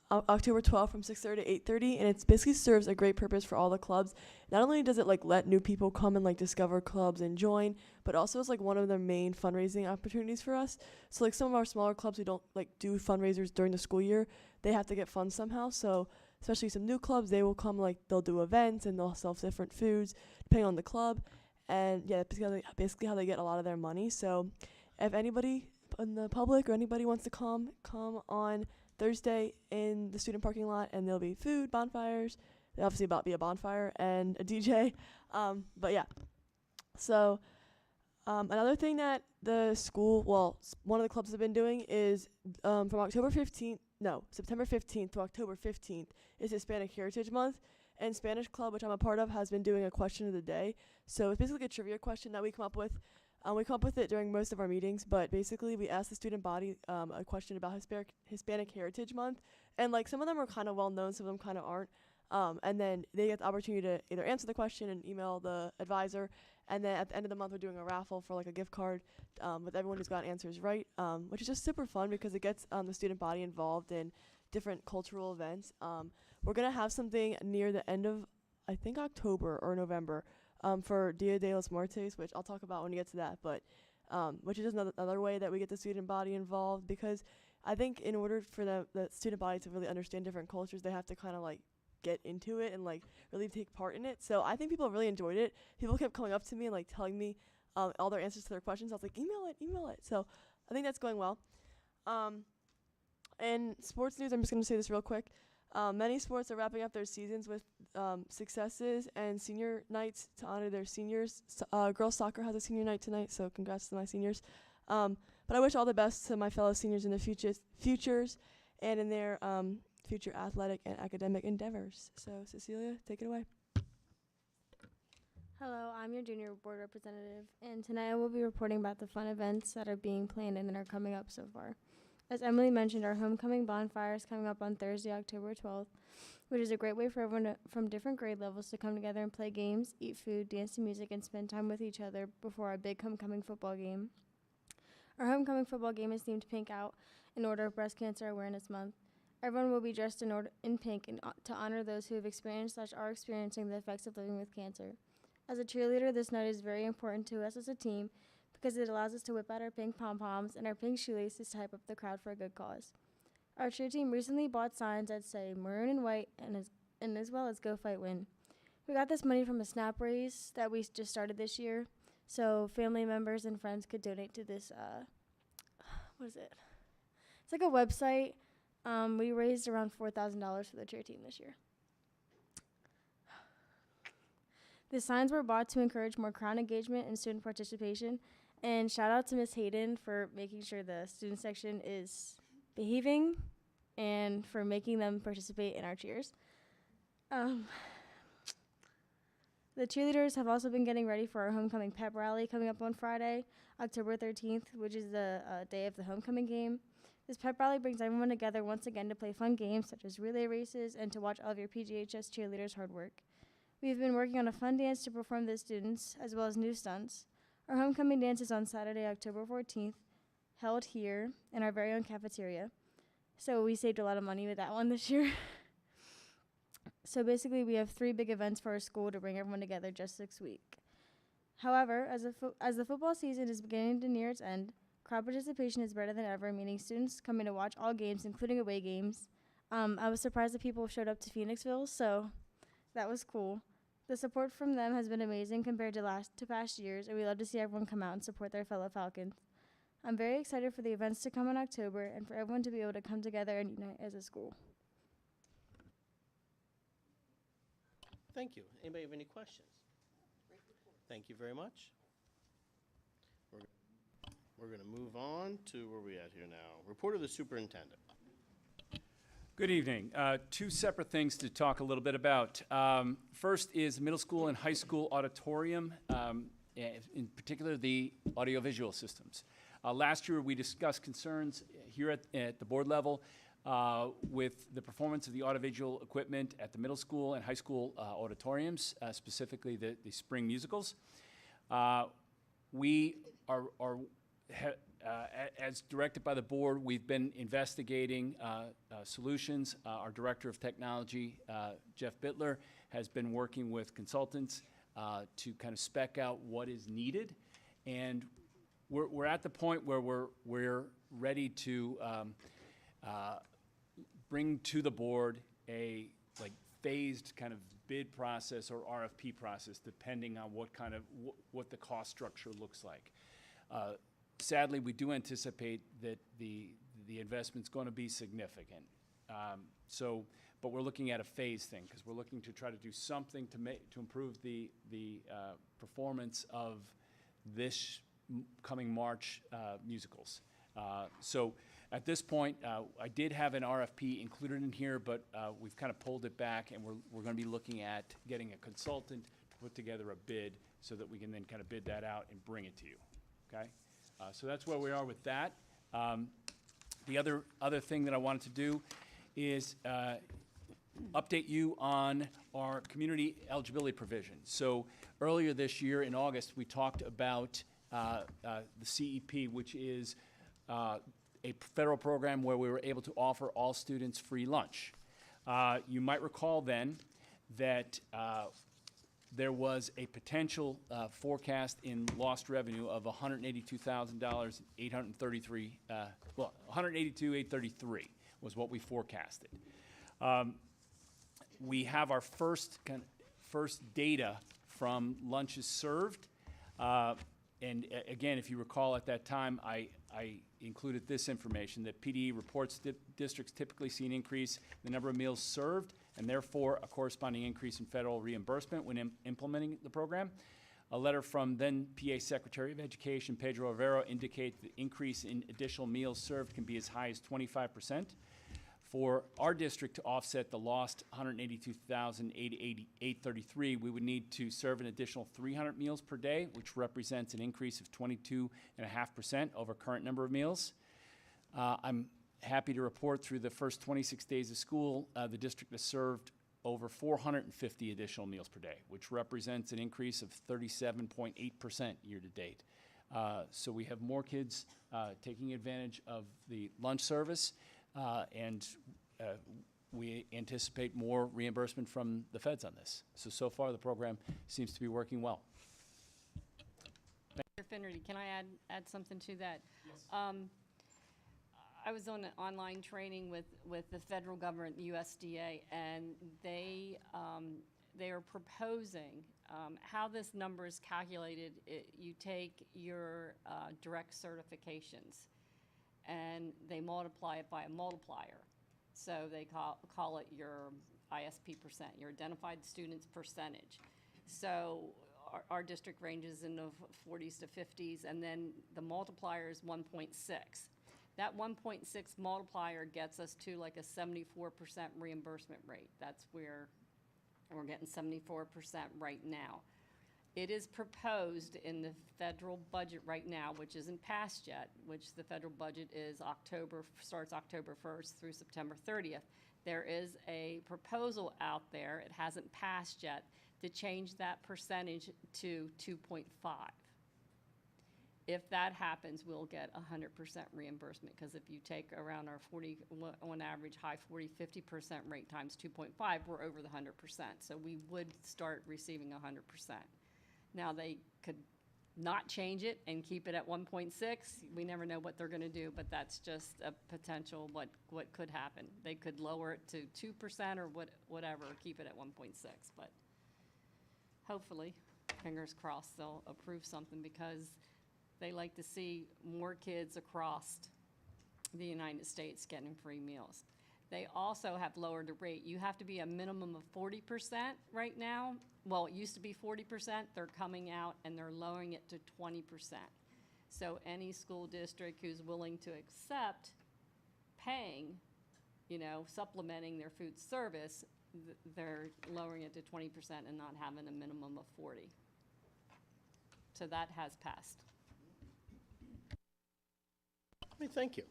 October 12th from 6:30 to 8:30, and it basically serves a great purpose for all the clubs. Not only does it like let new people come and like discover clubs and join, but also it's like one of the main fundraising opportunities for us. So like some of our smaller clubs who don't like do fundraisers during the school year, they have to get funds somehow. So especially some new clubs, they will come, like they'll do events and they'll sell different foods depending on the club. And yeah, basically how they get a lot of their money. So if anybody in the public or anybody wants to come on Thursday in the student parking lot, and there'll be food, bonfires. There'll obviously be a bonfire and a DJ. But yeah. So another thing that the school, one of the clubs have been doing is from September 15th to October 15th is Hispanic Heritage Month. And Spanish Club, which I'm a part of, has been doing a question of the day. So it's basically a trivia question that we come up with. We come up with it during most of our meetings, but basically we ask the student body a question about Hispanic Heritage Month. And like some of them are kind of well known, some of them kind of aren't. And then they get the opportunity to either answer the question and email the advisor. And then at the end of the month, we're doing a raffle for like a gift card with everyone who's got answers right, which is just super fun because it gets the student body involved in different cultural events. We're going to have something near the end of, I think, October or November for Dia de los Muertos, which I'll talk about when we get to that, but which is just another way that we get the student body involved, because I think in order for the student body to really understand different cultures, they have to kind of like get into it and like really take part in it. So I think people really enjoyed it. People kept coming up to me and like telling me all their answers to their questions. I was like, email it. So I think that's going well. And sports news, I'm just going to say this real quick. Many sports are wrapping up their seasons with successes and senior nights to honor their seniors. Girls soccer has a senior night tonight, so congrats to my seniors. But I wish all the best to my fellow seniors in the futures and in their future athletic and academic endeavors. So Cecilia, take it away. Hello, I'm your junior board representative, and tonight I will be reporting about the fun events that are being planned and that are coming up so far. As Emily mentioned, our homecoming bonfire is coming up on Thursday, October 12th, which is a great way for everyone from different grade levels to come together and play games, eat food, dance to music, and spend time with each other before our big homecoming football game. Our homecoming football game is themed Pink Out in order of Breast Cancer Awareness Month. Everyone will be dressed in pink to honor those who have experienced / are experiencing the effects of living with cancer. As a cheerleader, this night is very important to us as a team because it allows us to whip out our pink pom-poms and our pink shoelaces to hype up the crowd for a good cause. Our cheer team recently bought signs that say maroon and white and as well as Go Fight Win. We got this money from a SNAP raise that we just started this year, so family members and friends could donate to this, what is it? It's like a website. We raised around $4,000 for the cheer team this year. The signs were bought to encourage more crowd engagement and student participation. And shout out to Ms. Hayden for making sure the student section is behaving and for making them participate in our cheers. The cheerleaders have also been getting ready for our homecoming pep rally coming up on Friday, October 13th, which is the day of the homecoming game. This pep rally brings everyone together once again to play fun games such as relay races and to watch all of your PGHS cheerleaders' hard work. We've been working on a fun dance to perform to the students, as well as new stunts. Our homecoming dance is on Saturday, October 14th, held here in our very own cafeteria. So we saved a lot of money with that one this year. So basically, we have 3 big events for our school to bring everyone together just this week. However, as the football season is beginning to near its end, crowd participation is better than ever, meaning students coming to watch all games, including away games. I was surprised that people showed up to Phoenixville, so that was cool. The support from them has been amazing compared to past years, and we love to see everyone come out and support their fellow Falcons. I'm very excited for the events to come in October and for everyone to be able to come together and unite as a school. Thank you. Anybody have any questions? Thank you very much. We're going to move on to where we at here now. Report of the superintendent. Good evening. Two separate things to talk a little bit about. First is middle school and high school auditorium, in particular the audiovisual systems. Last year we discussed concerns here at the board level with the performance of the audiovisual equipment at the middle school and high school auditoriums, specifically the spring musicals. We are as directed by the board, we've been investigating solutions. Our Director of Technology, Jeff Bittler, has been working with consultants to kind of spec out what is needed. And we're at the point where we're ready to bring to the board a phased kind of bid process or RFP process, depending on what the cost structure looks like. Sadly, we do anticipate that the investment's going to be significant. But we're looking at a phase thing because we're looking to try to do something to improve the performance of this coming March musicals. So at this point, I did have an RFP included in here, but we've kind of pulled it back, and we're going to be looking at getting a consultant to put together a bid so that we can then kind of bid that out and bring it to you. Okay. So that's where we are with that. The other thing that I wanted to do is update you on our community eligibility provision. So earlier this year in August, we talked about the CEP, which is a federal program where we were able to offer all students free lunch. You might recall then that there was a potential forecast in lost revenue of $182,833. Well, $182,833 was what we forecasted. We have our first data from lunches served, and again, if you recall at that time, I included this information that PDE reports districts typically see an increase in the number of meals served, and therefore a corresponding increase in federal reimbursement when implementing the program. A letter from then PA Secretary of Education, Pedro Rivera, indicates the increase in additional meals served can be as high as 25%. For our district to offset the lost $182,833, we would need to serve an additional 300 meals per day, which represents an increase of 22.5% over current number of meals. I'm happy to report through the first 26 days of school, the district has served over 450 additional meals per day, which represents an increase of 37.8% year to date. So we have more kids taking advantage of the lunch service, and we anticipate more reimbursement from the feds on this. So far the program seems to be working well. Mr. Finnerty, can I add something to that? Yes. I was on an online training with the federal government, the USDA, and they are proposing how this number is calculated. You take your direct certifications, and they multiply it by a multiplier. So they call it your ISP percent, your identified students percentage. So our district ranges in the 40s to 50s, and then the multiplier is 1.6. That 1.6 multiplier gets us to like a 74% reimbursement rate. That's where we're getting 74% right now. It is proposed in the federal budget right now, which isn't passed yet, which the federal budget is starts October 1st through September 30th. There is a proposal out there, it hasn't passed yet, to change that percentage to 2.5. If that happens, we'll get 100% reimbursement, because if you take around our 40, on average, high 40, 50% rate times 2.5, we're over the 100%. So we would start receiving 100%. Now, they could not change it and keep it at 1.6. We never know what they're going to do, but that's just a potential what could happen. They could lower it to 2% or whatever, keep it at 1.6. But hopefully, fingers crossed, they'll approve something, because They like to see more kids across the United States getting free meals. They also have lowered the rate. You have to be a minimum of 40% right now. Well, it used to be 40%. They're coming out and they're lowering it to 20%. So any school district who's willing to accept paying, supplementing their food service, they're lowering it to 20% and not having a minimum of 40. So that has passed. Thank you.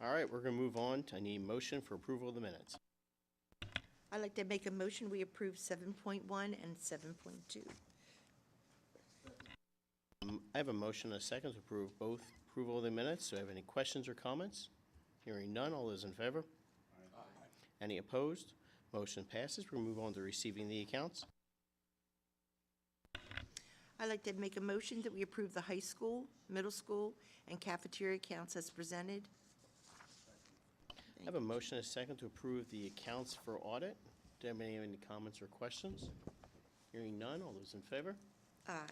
All right, we're going to move on. I need a motion for approval of the minutes. I'd like to make a motion, we approve 7.1 and 7.2. I have a motion and a second to approve both approval of the minutes. Do I have any questions or comments? Hearing none, all those in favor? Aye. Any opposed? Motion passes. We'll move on to receiving the accounts. I'd like to make a motion that we approve the high school, middle school, and cafeteria accounts as presented. I have a motion and a second to approve the accounts for audit. Do anybody have any comments or questions? Hearing none, all those in favor? Aye.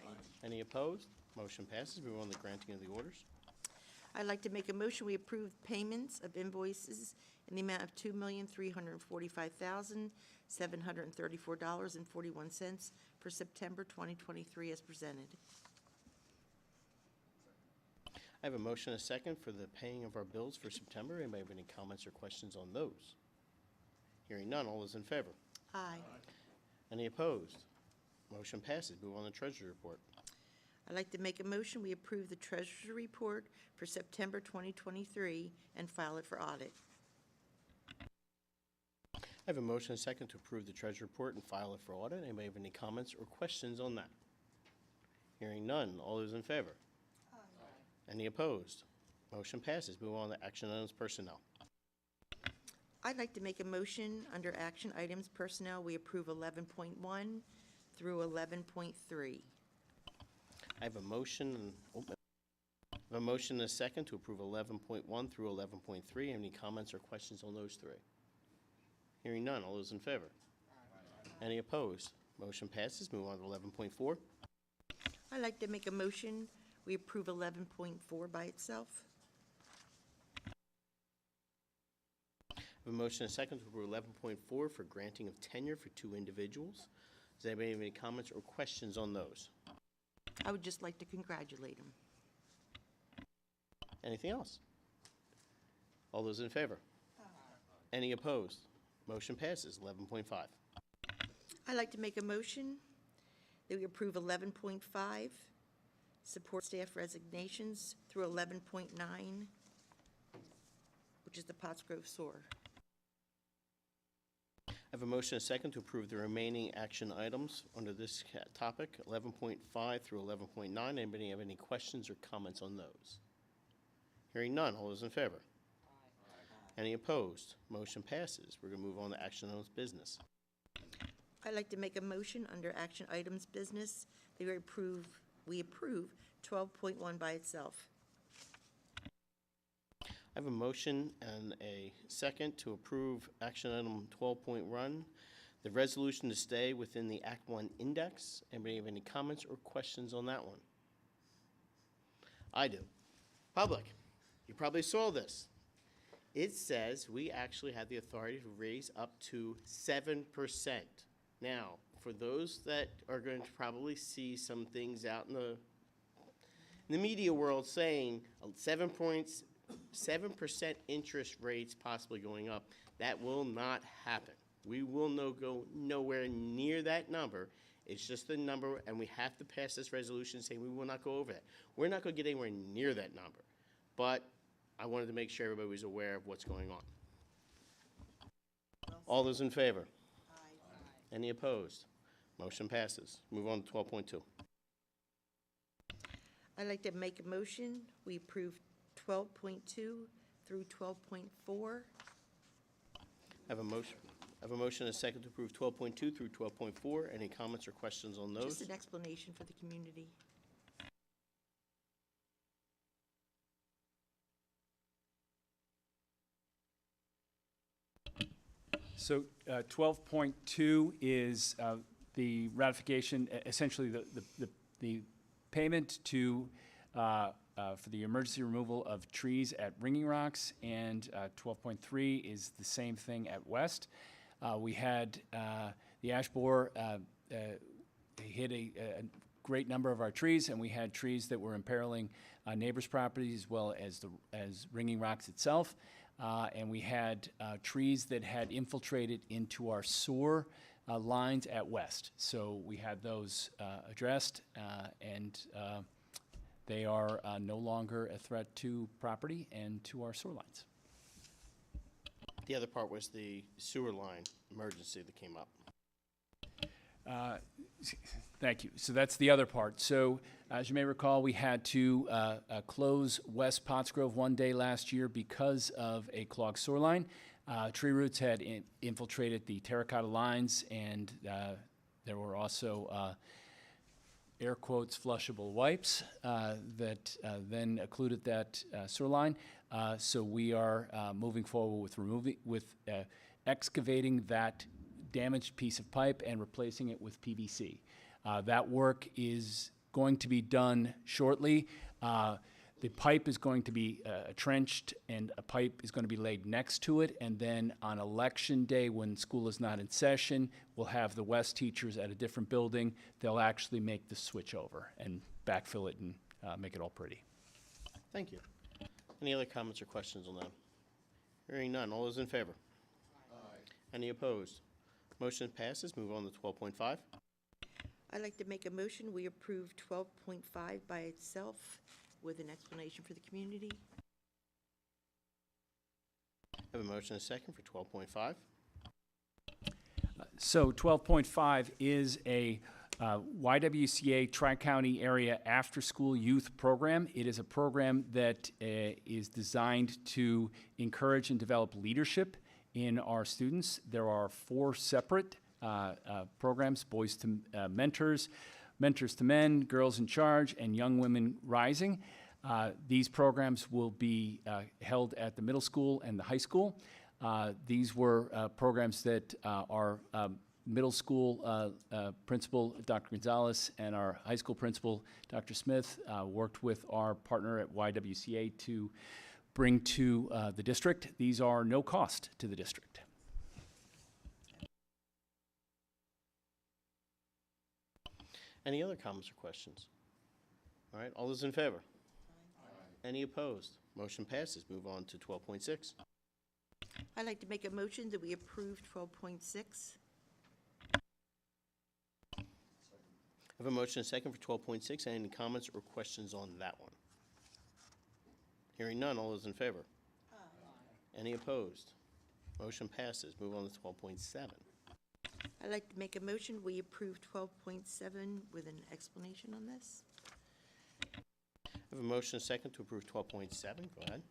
Any opposed? Motion passes. Move on to the granting of the orders. I'd like to make a motion, we approve payments of invoices in the amount of $2,345,734.41 for September 2023 as presented. I have a motion and a second for the paying of our bills for September. Anybody have any comments or questions on those? Hearing none, all those in favor? Aye. Any opposed? Motion passes. Move on to Treasurer's report. I'd like to make a motion, we approve the Treasury report for September 2023 and file it for audit. I have a motion and a second to approve the Treasurer's report and file it for audit. Anybody have any comments or questions on that? Hearing none, all those in favor? Aye. Any opposed? Motion passes. Move on to action items personnel. I'd like to make a motion under action items personnel, we approve 11.1 through 11.3. I have a motion and a second to approve 11.1 through 11.3. Any comments or questions on those three? Hearing none. All those in favor? Aye. Any opposed? Motion passes. Move on to 11.4. I'd like to make a motion, we approve 11.4 by itself. I have a motion and a second to approve 11.4 for granting of tenure for 2 individuals. Does anybody have any comments or questions on those? I would just like to congratulate him. Anything else? All those in favor? Any opposed? Motion passes. 11.5. I'd like to make a motion that we approve 11.5, support staff resignations, through 11.9, which is the Pottsgrove SOAR. I have a motion and a second to approve the remaining action items under this topic, 11.5 through 11.9. Anybody have any questions or comments on those? Hearing none. All those in favor? Aye. Any opposed? Motion passes. We're going to move on to action items business. I'd like to make a motion under action items business that we approve 12.1 by itself. I have a motion and a second to approve action item 12.1, the resolution to stay within the Act 1 index. Anybody have any comments or questions on that one? I do. Public, you probably saw this. It says we actually have the authority to raise up to 7%. Now, for those that are going to probably see some things out in the media world saying 7% interest rates possibly going up, that will not happen. We will go nowhere near that number. It's just a number, and we have to pass this resolution saying we will not go over that. We're not going to get anywhere near that number. But I wanted to make sure everybody was aware of what's going on. All those in favor? Aye. Any opposed? Motion passes. Move on to 12.2. I'd like to make a motion, we approve 12.2 through 12.4. I have a motion and a second to approve 12.2 through 12.4. Any comments or questions on those? Just an explanation for the community. So 12.2 is the ratification, essentially the payment to for the emergency removal of trees at Ringing Rocks, and 12.3 is the same thing at West. We had the ash borer hit a great number of our trees, and we had trees that were imperiling neighbors' properties as well as Ringing Rocks itself. And we had trees that had infiltrated into our sewer lines at West. So we had those addressed, and they are no longer a threat to property and to our sewer lines. The other part was the sewer line emergency that came up. Thank you. So that's the other part. So as you may recall, we had to close West Pottsgrove one day last year because of a clogged sewer line. Tree roots had infiltrated the terracotta lines, and there were also air quotes flushable wipes that then occluded that sewer line. So we are moving forward with excavating that damaged piece of pipe and replacing it with PVC. That work is going to be done shortly. The pipe is going to be trenched, and a pipe is going to be laid next to it. And then on election day, when school is not in session, we'll have the West teachers at a different building. They'll actually make the switch over and backfill it and make it all pretty. Thank you. Any other comments or questions on that? Hearing none. All those in favor? Aye. Any opposed? Motion passes. Move on to 12.5. I'd like to make a motion, we approve 12.5 by itself with an explanation for the community. I have a motion and a second for 12.5. So 12.5 is a YWCA Tri-County Area After-School Youth Program. It is a program that is designed to encourage and develop leadership in our students. There are 4 separate programs: Boys to Mentors, Mentors to Men, Girls in Charge, and Young Women Rising. These programs will be held at the middle school and the high school. These were programs that our middle school principal, Dr. Gonzalez, and our high school principal, Dr. Smith, worked with our partner at YWCA to bring to the district. These are no cost to the district. Any other comments or questions? All right, all those in favor? Aye. Any opposed? Motion passes. Move on to 12.6. I'd like to make a motion that we approve 12.6. I have a motion and a second for 12.6. Any comments or questions on that one? Hearing none. All those in favor? Aye. Any opposed? Motion passes. Move on to 12.7. I'd like to make a motion, we approve 12.7 with an explanation on this. I have a motion and a second to approve 12.7. Go ahead.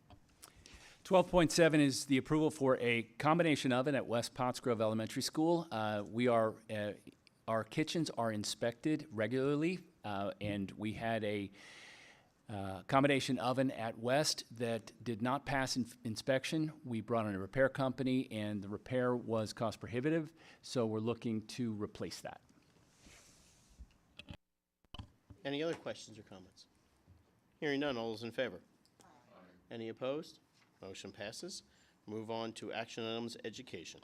12.7 is the approval for a combination oven at West Pottsgrove Elementary School. Our kitchens are inspected regularly, and we had a combination oven at West that did not pass inspection. We brought in a repair company, and the repair was cost prohibitive, so we're looking to replace that. Any other questions or comments? Hearing none. All those in favor? Aye. Any opposed? Motion passes. Move on to action items, education.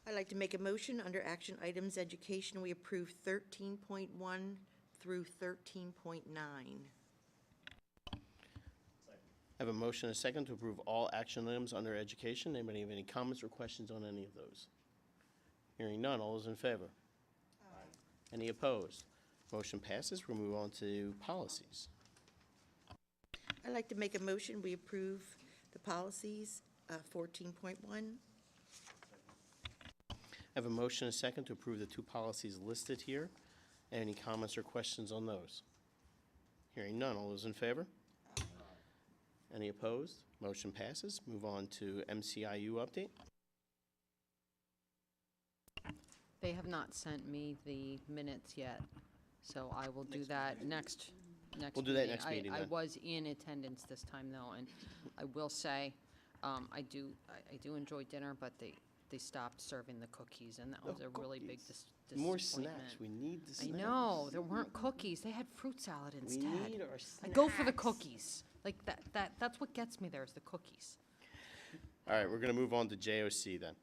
I'd like to make a motion under action items education, we approve 13.1 through 13.9. I have a motion and a second to approve all action items under education. Anybody have any comments or questions on any of those? Hearing none. All those in favor? Aye. Any opposed? Motion passes. We'll move on to policies. I'd like to make a motion, we approve the policies, 14.1. I have a motion and a second to approve the 2 policies listed here. Any comments or questions on those? Hearing none. All those in favor? Aye. Any opposed? Motion passes. Move on to MCIU update. They have not sent me the minutes yet, so I will do that next We'll do that next meeting I then. was in attendance this time though, and I will say, I do enjoy dinner, but they stopped serving the cookies, and that No was a really big cookies. disappointment. More snacks. We need the I snacks. know, there weren't cookies, they had fruit salad We instead. need our snacks. I go for the cookies, like that's what gets me there is the cookies. All right, we're going to move on to JOC then.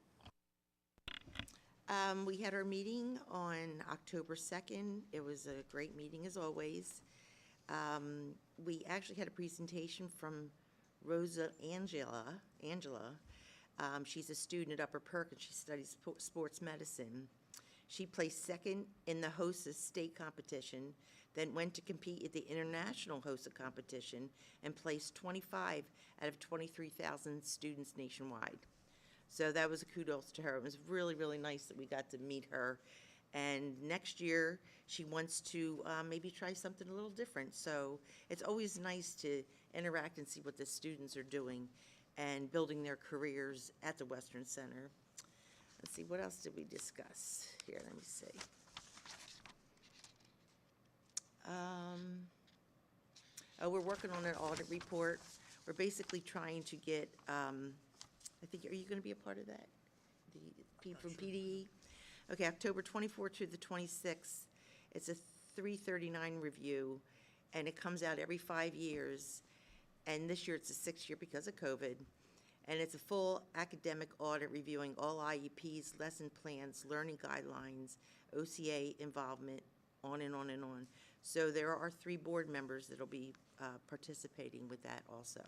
We had our meeting on October 2nd. It was a great meeting as always. We actually had a presentation from Rosa Angela. She's a student at Upper Perk and she studies sports medicine. She placed second in the HOSA state competition, then went to compete at the international HOSA competition and placed 25 out of 23,000 students nationwide. So that was a kudos to her. It was really, really nice that we got to meet her. And next year, she wants to maybe try something a little different. So it's always nice to interact and see what the students are doing and building their careers at the Western Center. Let's see, what else did we discuss? Here, let me see. We're working on an audit report. We're basically trying to get, I think, are you going to be a part of that? From PDE? Okay, October 24th through the 26th. It's a 339 review, and it comes out every 5 years. And this year it's a 6th year because of COVID. And it's a full academic audit reviewing all IEPs, lesson plans, learning guidelines, OCA involvement, on and on and on. So there are 3 board members that'll be participating with that also.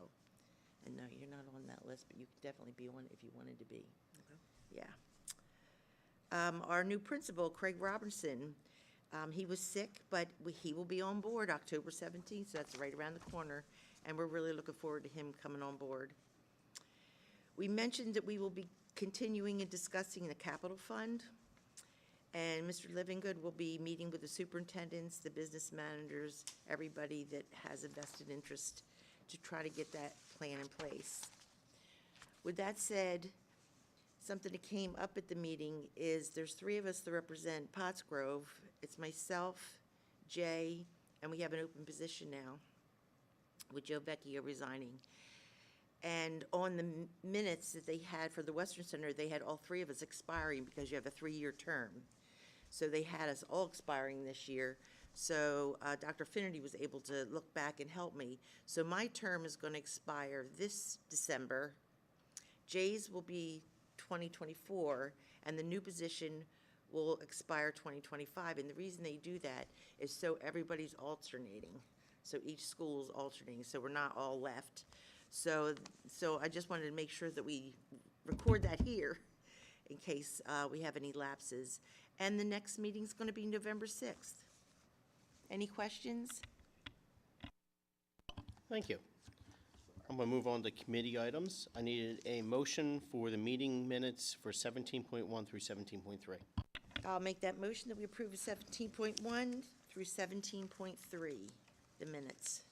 And no, you're not on that list, but you could definitely be on it if you wanted to be. Okay. Yeah. Our new principal, Craig Robinson, he was sick, but he will be on board October 17th, so that's right around the corner, and we're really looking forward to him coming on board. We mentioned that we will be continuing and discussing the capital fund, and Mr. Livingood will be meeting with the superintendents, the business managers, everybody that has a vested interest to try to get that plan in place. With that said, something that came up at the meeting is there's 3 of us that represent Pottsgrove. It's myself, Jay, and we have an open position now with Joe Vecchio resigning. And on the minutes that they had for the Western Center, they had all 3 of us expiring because you have a 3-year term. So they had us all expiring this year. So Dr. Finnerty was able to look back and help me. So my term is going to expire this December. Jay's will be 2024, and the new position will expire 2025. And the reason they do that is so everybody's alternating. So each school is alternating, so we're not all left. So I just wanted to make sure that we record that here in case we have any lapses. And the next meeting's going to be November 6th. Any questions? Thank you. I'm going to move on to committee items. I needed a motion for the meeting minutes for 17.1 through 17.3. I'll make that motion that we approve 17.1 through 17.3, the minutes.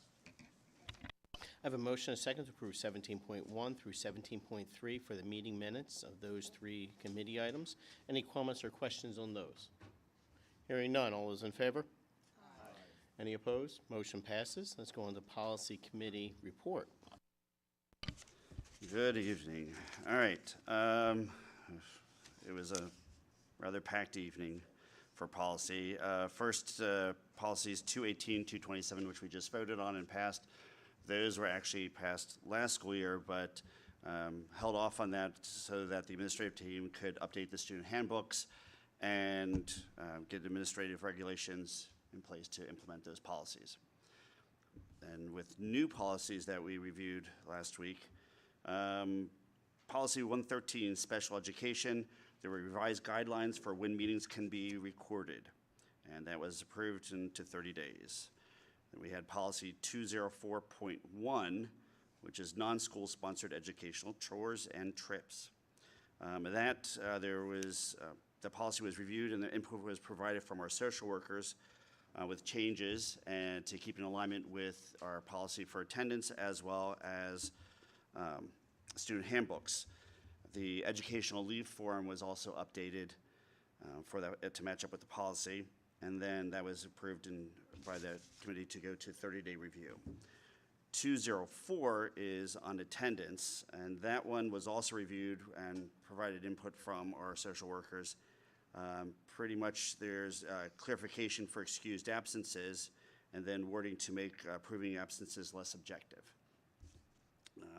I have a motion and a second to approve 17.1 through 17.3 for the meeting minutes of those 3 committee items. Any comments or questions on those? Hearing none. All those in favor? Aye. Any opposed? Motion passes. Let's go on to policy committee report. Good evening. All right. It was a rather packed evening for policy. First, policies 218, 227, which we just voted on and passed. Those were actually passed last school year, but held off on that so that the administrative team could update the student handbooks and get administrative regulations in place to implement those policies. And with new policies that we reviewed last week, Policy 113, special education, there were revised guidelines for when meetings can be recorded, and that was approved into 30 days. Then we had policy 204.1, which is non-school sponsored educational chores and trips. The policy was reviewed and the input was provided from our social workers with changes and to keep in alignment with our policy for attendance as well as student handbooks. The educational leave form was also updated for that to match up with the policy, and then that was approved by the committee to go to 30-day review. 204 is on attendance, and that one was also reviewed and provided input from our social workers. Pretty much there's clarification for excused absences, and then wording to make proving absences less objective.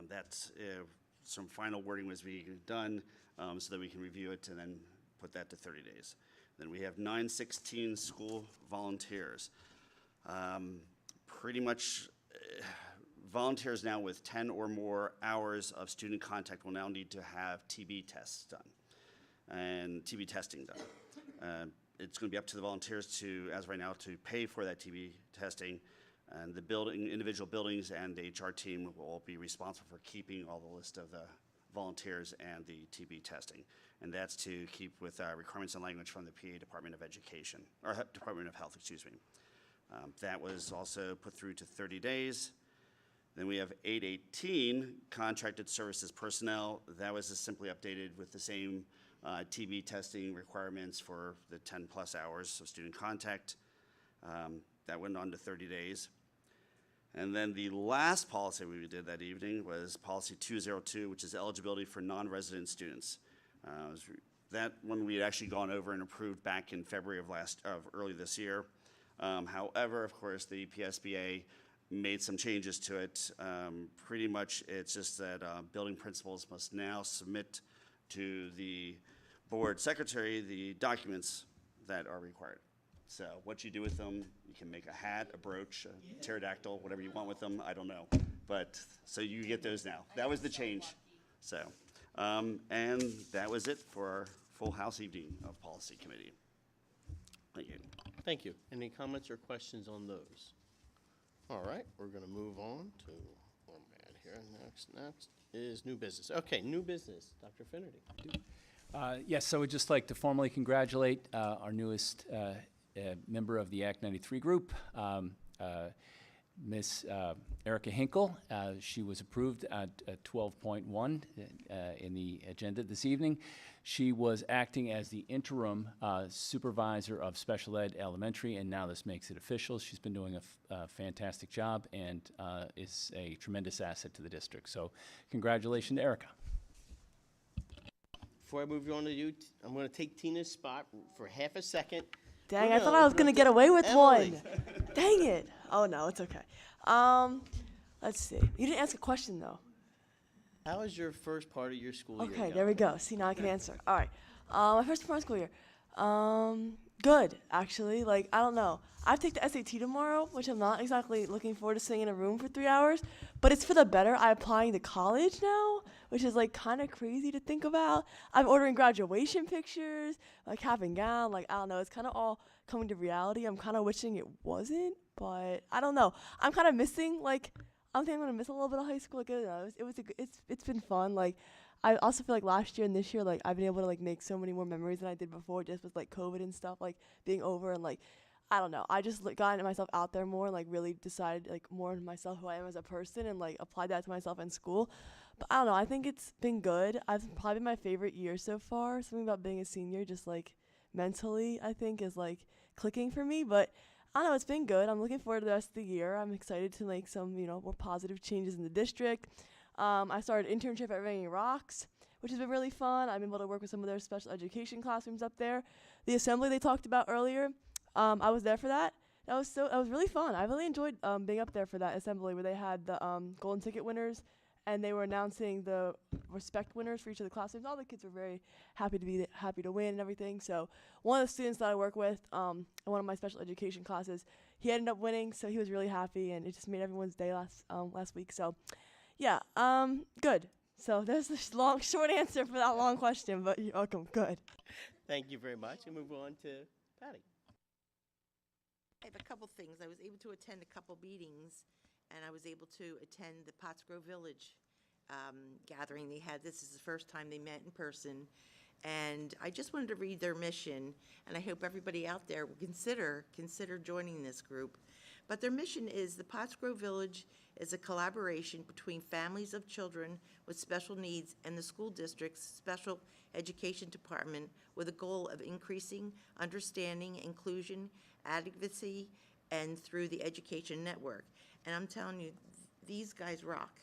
That's some final wording was being done so that we can review it and then put that to 30 days. Then we have 916 school volunteers. Pretty much volunteers now with 10 or more hours of student contact will now need to have TB tests done and TB testing done. It's going to be up to the volunteers to, as of right now, to pay for that TB testing, and the individual buildings and the HR team will be responsible for keeping all the list of the volunteers and the TB testing. And that's to keep with requirements and language from the PA Department of Education, or Department of Health, excuse me. That was also put through to 30 days. Then we have 818, contracted services personnel. That was just simply updated with the same TB testing requirements for the 10 plus hours of student contact. That went on to 30 days. And then the last policy we did that evening was policy 202, which is eligibility for non-resident students. That one we had actually gone over and approved back in February of early this year. However, of course, the PSBA made some changes to it. Pretty much it's just that building principals must now submit to the board secretary the documents that are required. So what you do with them, you can make a hat, a brooch, a pterodactyl, whatever you want with them, I don't know. But, so you get those now. That was the change. So, and that was it for our full house evening of policy committee. Thank you. Thank you. Any comments or questions on those? All right, we're going to move on to, where am I at here? Next is new business. Okay, new business. Dr. Finnerty. Yes, so we'd just like to formally congratulate our newest member of the Act 93 group, Miss Erica Hinkle. She was approved at 12.1 in the agenda this evening. She was acting as the interim supervisor of special ed elementary, and now this makes it official. She's been doing a fantastic job and is a tremendous asset to the district. So congratulations to Erica. Before I move you on to you, I'm going to take Tina's spot for half a second. Dang, I thought I was going to get away with one. Dang it. Oh, no, it's okay. Let's see. You didn't ask a question, though. How is your first part of your school year Okay, going? there we go. See, now I can answer. All right. My first part of school year. Good, actually. Like, I don't know. I have to take the SAT tomorrow, which I'm not exactly looking forward to sitting in a room for 3 hours. But it's for the better. I'm applying to college now, which is, like, kind of crazy to think about. I'm ordering graduation pictures, like, cap and gown. Like, I don't know. It's kind of all coming to reality. I'm kind of wishing it wasn't, but I don't know. I'm kind of missing, like, I don't think I'm going to miss a little bit of high school. Like, I don't know. It's been fun. Like, I also feel like last year and this year, like, I've been able to, like, make so many more memories than I did before, just with, like, COVID and stuff, like, being over. And, like, I don't know. I just gotten myself out there more and, like, really decided, like, more on myself, who I am as a person, and, like, applied that to myself in school. But I don't know. I think it's been good. I've probably been my favorite year so far. Something about being a senior, just, like, mentally, I think, is, like, clicking for me. But I don't know. It's been good. I'm looking forward to the rest of the year. I'm excited to make some, you know, more positive changes in the district. I started an internship at Ringing Rocks, which has been really fun. I've been able to work with some of their special education classrooms up there. The assembly they talked about earlier, I was there for that. That was really fun. I really enjoyed being up there for that assembly where they had the golden ticket winners, and they were announcing the respect winners for each of the classrooms. All the kids were very happy to win and everything. So one of the students that I work with in one of my special education classes, he ended up winning, so he was really happy, and it just made everyone's day last week. So yeah, good. So there's this long, short answer for that long question, but you're welcome. Good. Thank you very much. And move on to Patty. I have a couple things. I was able to attend a couple meetings, and I was able to attend the Pottsgrove Village gathering they had. This is the first time they met in person, and I just wanted to read their mission, and I hope everybody out there will consider joining this group. But their mission is the Pottsgrove Village is a collaboration between families of children with special needs and the school district's special education department with a goal of increasing understanding, inclusion, advocacy, and through the education network. And I'm telling you, these guys rock.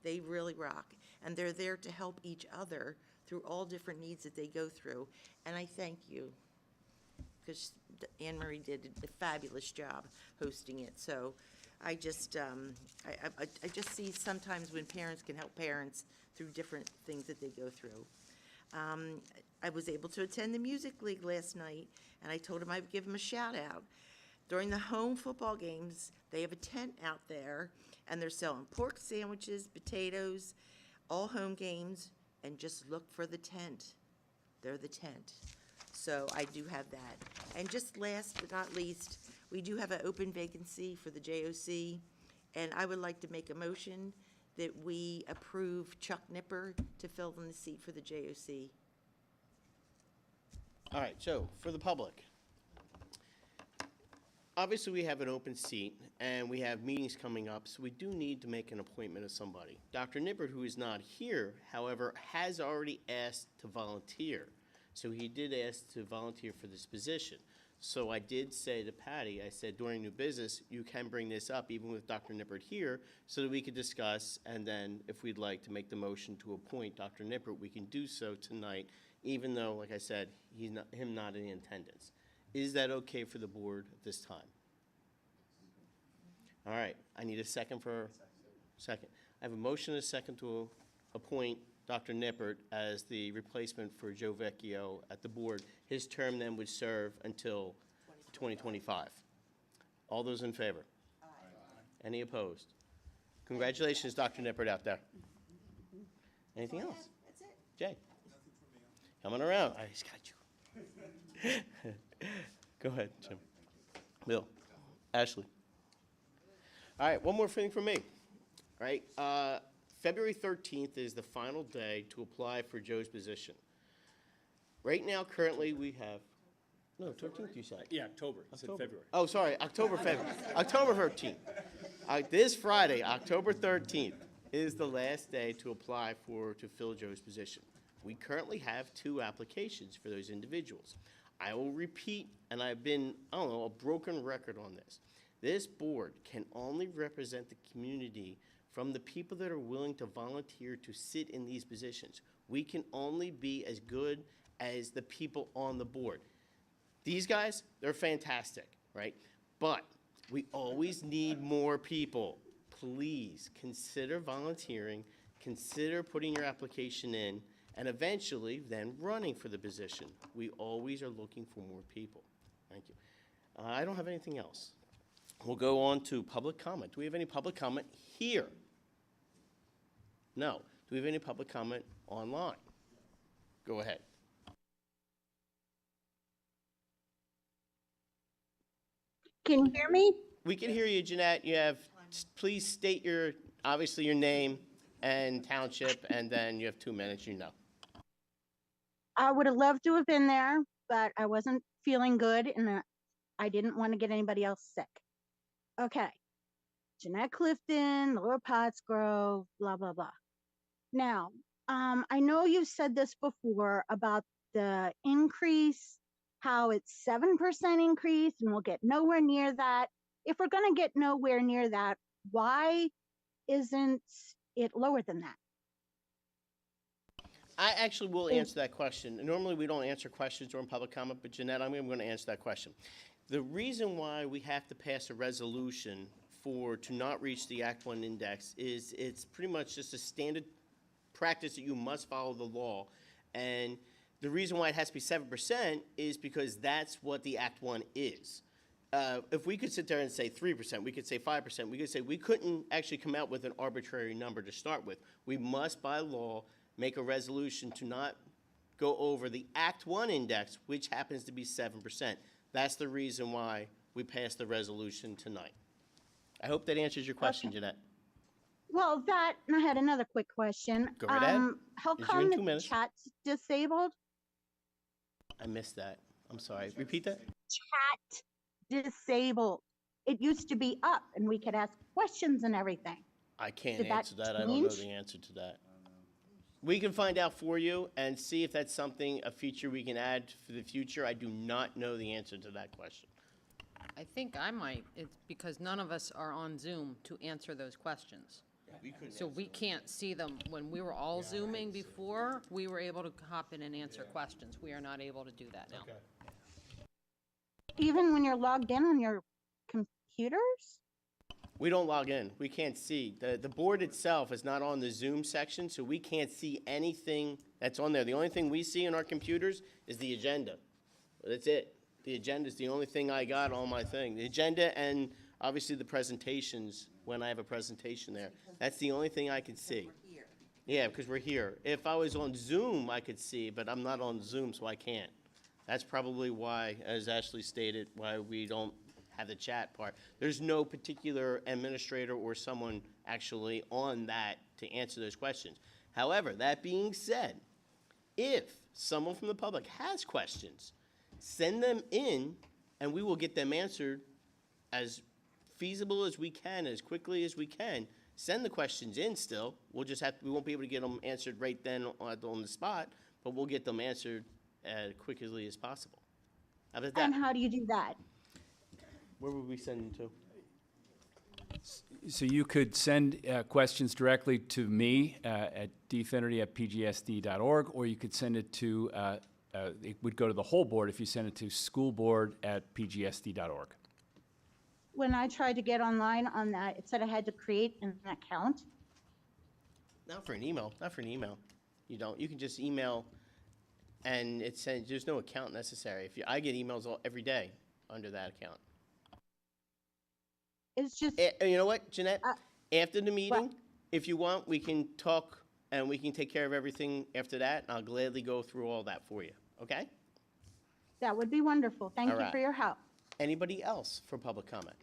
They really rock. And they're there to help each other through all different needs that they go through. And I thank you, because Anne Marie did a fabulous job hosting it. So I just, I just see sometimes when parents can help parents through different things that they go through. I was able to attend the Music League last night, and I told him I'd give him a shout out. During the home football games, they have a tent out there, and they're selling pork sandwiches, potatoes, all home games, and just look for the tent. They're the tent. So I do have that. And just last but not least, we do have an open vacancy for the JOC, and I would like to make a motion that we approve Chuck Nipper to fill in the seat for the JOC. All right, so for the public, obviously we have an open seat and we have meetings coming up, so we do need to make an appointment of somebody. Dr. Nippert, who is not here, however, has already asked to volunteer. So he did ask to volunteer for this position. So I did say to Patty, I said, during new business, you can bring this up even with Dr. Nippert here so that we could discuss, and then if we'd like to make the motion to appoint Dr. Nippert, we can do so tonight, even though, like I said, he's not in attendance. Is that okay for the board at this time? All right, I need a second for, second. I have a motion and a second to appoint Dr. Nippert as the replacement for Joe Vecchio at the board. His term then would serve until 2025. All those in favor? Aye. Any opposed? Congratulations, Dr. Nippert out there. Anything else? That's it. Jay? Coming around. I just got you. Go ahead, Jim. Bill? Ashley? All right, one more thing from me. All right, February 13th is the final day to apply for Joe's position. Right now, currently, we have, no, 13th you said. Yeah, October. You said February. Oh, sorry, October 13th. This Friday, October 13th, is the last day to apply to fill Joe's position. We currently have 2 applications for those individuals. I will repeat, and I've been, I don't know, a broken record on this. This board can only represent the community from the people that are willing to volunteer to sit in these positions. We can only be as good as the people on the board. These guys, they're fantastic, right? But we always need more people. Please consider volunteering, consider putting your application in, and eventually then running for the position. We always are looking for more people. Thank you. I don't have anything else. We'll go on to public comment. Do we have any public comment here? No. Do we have any public comment online? Go ahead. Can you hear me? We can hear you, Jeanette. You have, please state obviously your name and township, and then you have 2 minutes, you know. I would have loved to have been there, but I wasn't feeling good and I didn't want to get anybody else sick. Okay. Jeanette Clifton, Lower Pottsgrove, blah, blah, blah. Now, I know you've said this before about the increase, how it's 7% increase and we'll get nowhere near that. If we're going to get nowhere near that, why isn't it lower than that? I actually will answer that question. Normally, we don't answer questions during public comment, but Jeanette, I'm going to answer that question. The reason why we have to pass a resolution to not reach the Act 1 index is it's pretty much just a standard practice that you must follow the law. And the reason why it has to be 7% is because that's what the Act 1 is. If we could sit there and say 3%, we could say 5%, we could say we couldn't actually come out with an arbitrary number to start with. We must, by law, make a resolution to not go over the Act 1 index, which happens to be 7%. That's the reason why we passed the resolution tonight. I hope that answers your question, Okay. Jeanette. Well, that, and I had another quick question. Go right ahead. How You're come in 2 the minutes. chat's disabled? I missed that. I'm sorry. Repeat that? Chat disabled. It used to be up and we could ask questions and everything. I can't Did that answer that. I don't know change? the answer to that. We can find out for you and see if that's a feature we can add for the future. I do not know the answer to that question. I think I might, it's because none of us are on Zoom to answer those questions. So we can't see them. When we were all Zooming before, we were able to hop in and answer questions. We are not able to do that now. Even when you're logged in on your computers? We don't log in. We can't see. The board itself is not on the Zoom section, so we can't see anything that's on there. The only thing we see on our computers is the agenda. That's it. The agenda is the only thing I got on my thing. The agenda and obviously the presentations, when I have a presentation there. That's the only thing I can see. Yeah, because we're here. If I was on Zoom, I could see, but I'm not on Zoom, so I can't. That's probably why, as Ashley stated, why we don't have the chat part. There's no particular administrator or someone actually on that to answer those questions. However, that being said, if someone from the public has questions, send them in and we will get them answered as feasible as we can, as quickly as we can. Send the questions in still. We won't be able to get them answered right then on the spot, but we'll get them answered as quickly as possible. How about that? And how do you do that? Where would we send them to? So you could send questions directly to me at dfinity@pgsd.org, or you could send it to, it would go to the whole board if you send it to schoolboard@pgsd.org. When I tried to get online on that, it said I had to create an account. Not for an email. Not for an email. You don't. You can just email, and it says there's no account necessary. I get emails every day under that account. It's just. You know what, Jeanette? After the meeting, if you want, we can talk and we can take care of everything after that. And I'll gladly go through all that for you. Okay? That would be wonderful. Thank All you right. for your help. Anybody else for public comment?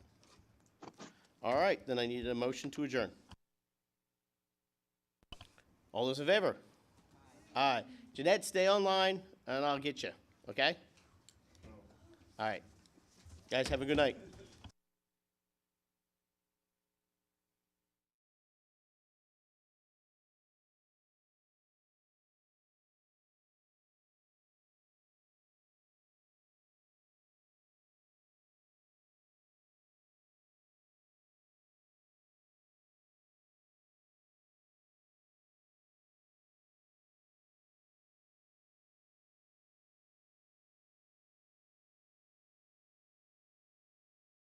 All right, then I need a motion to adjourn. All those in favor? Aye. Jeanette, stay online and I'll get you. Okay? All right. Guys, have a good night.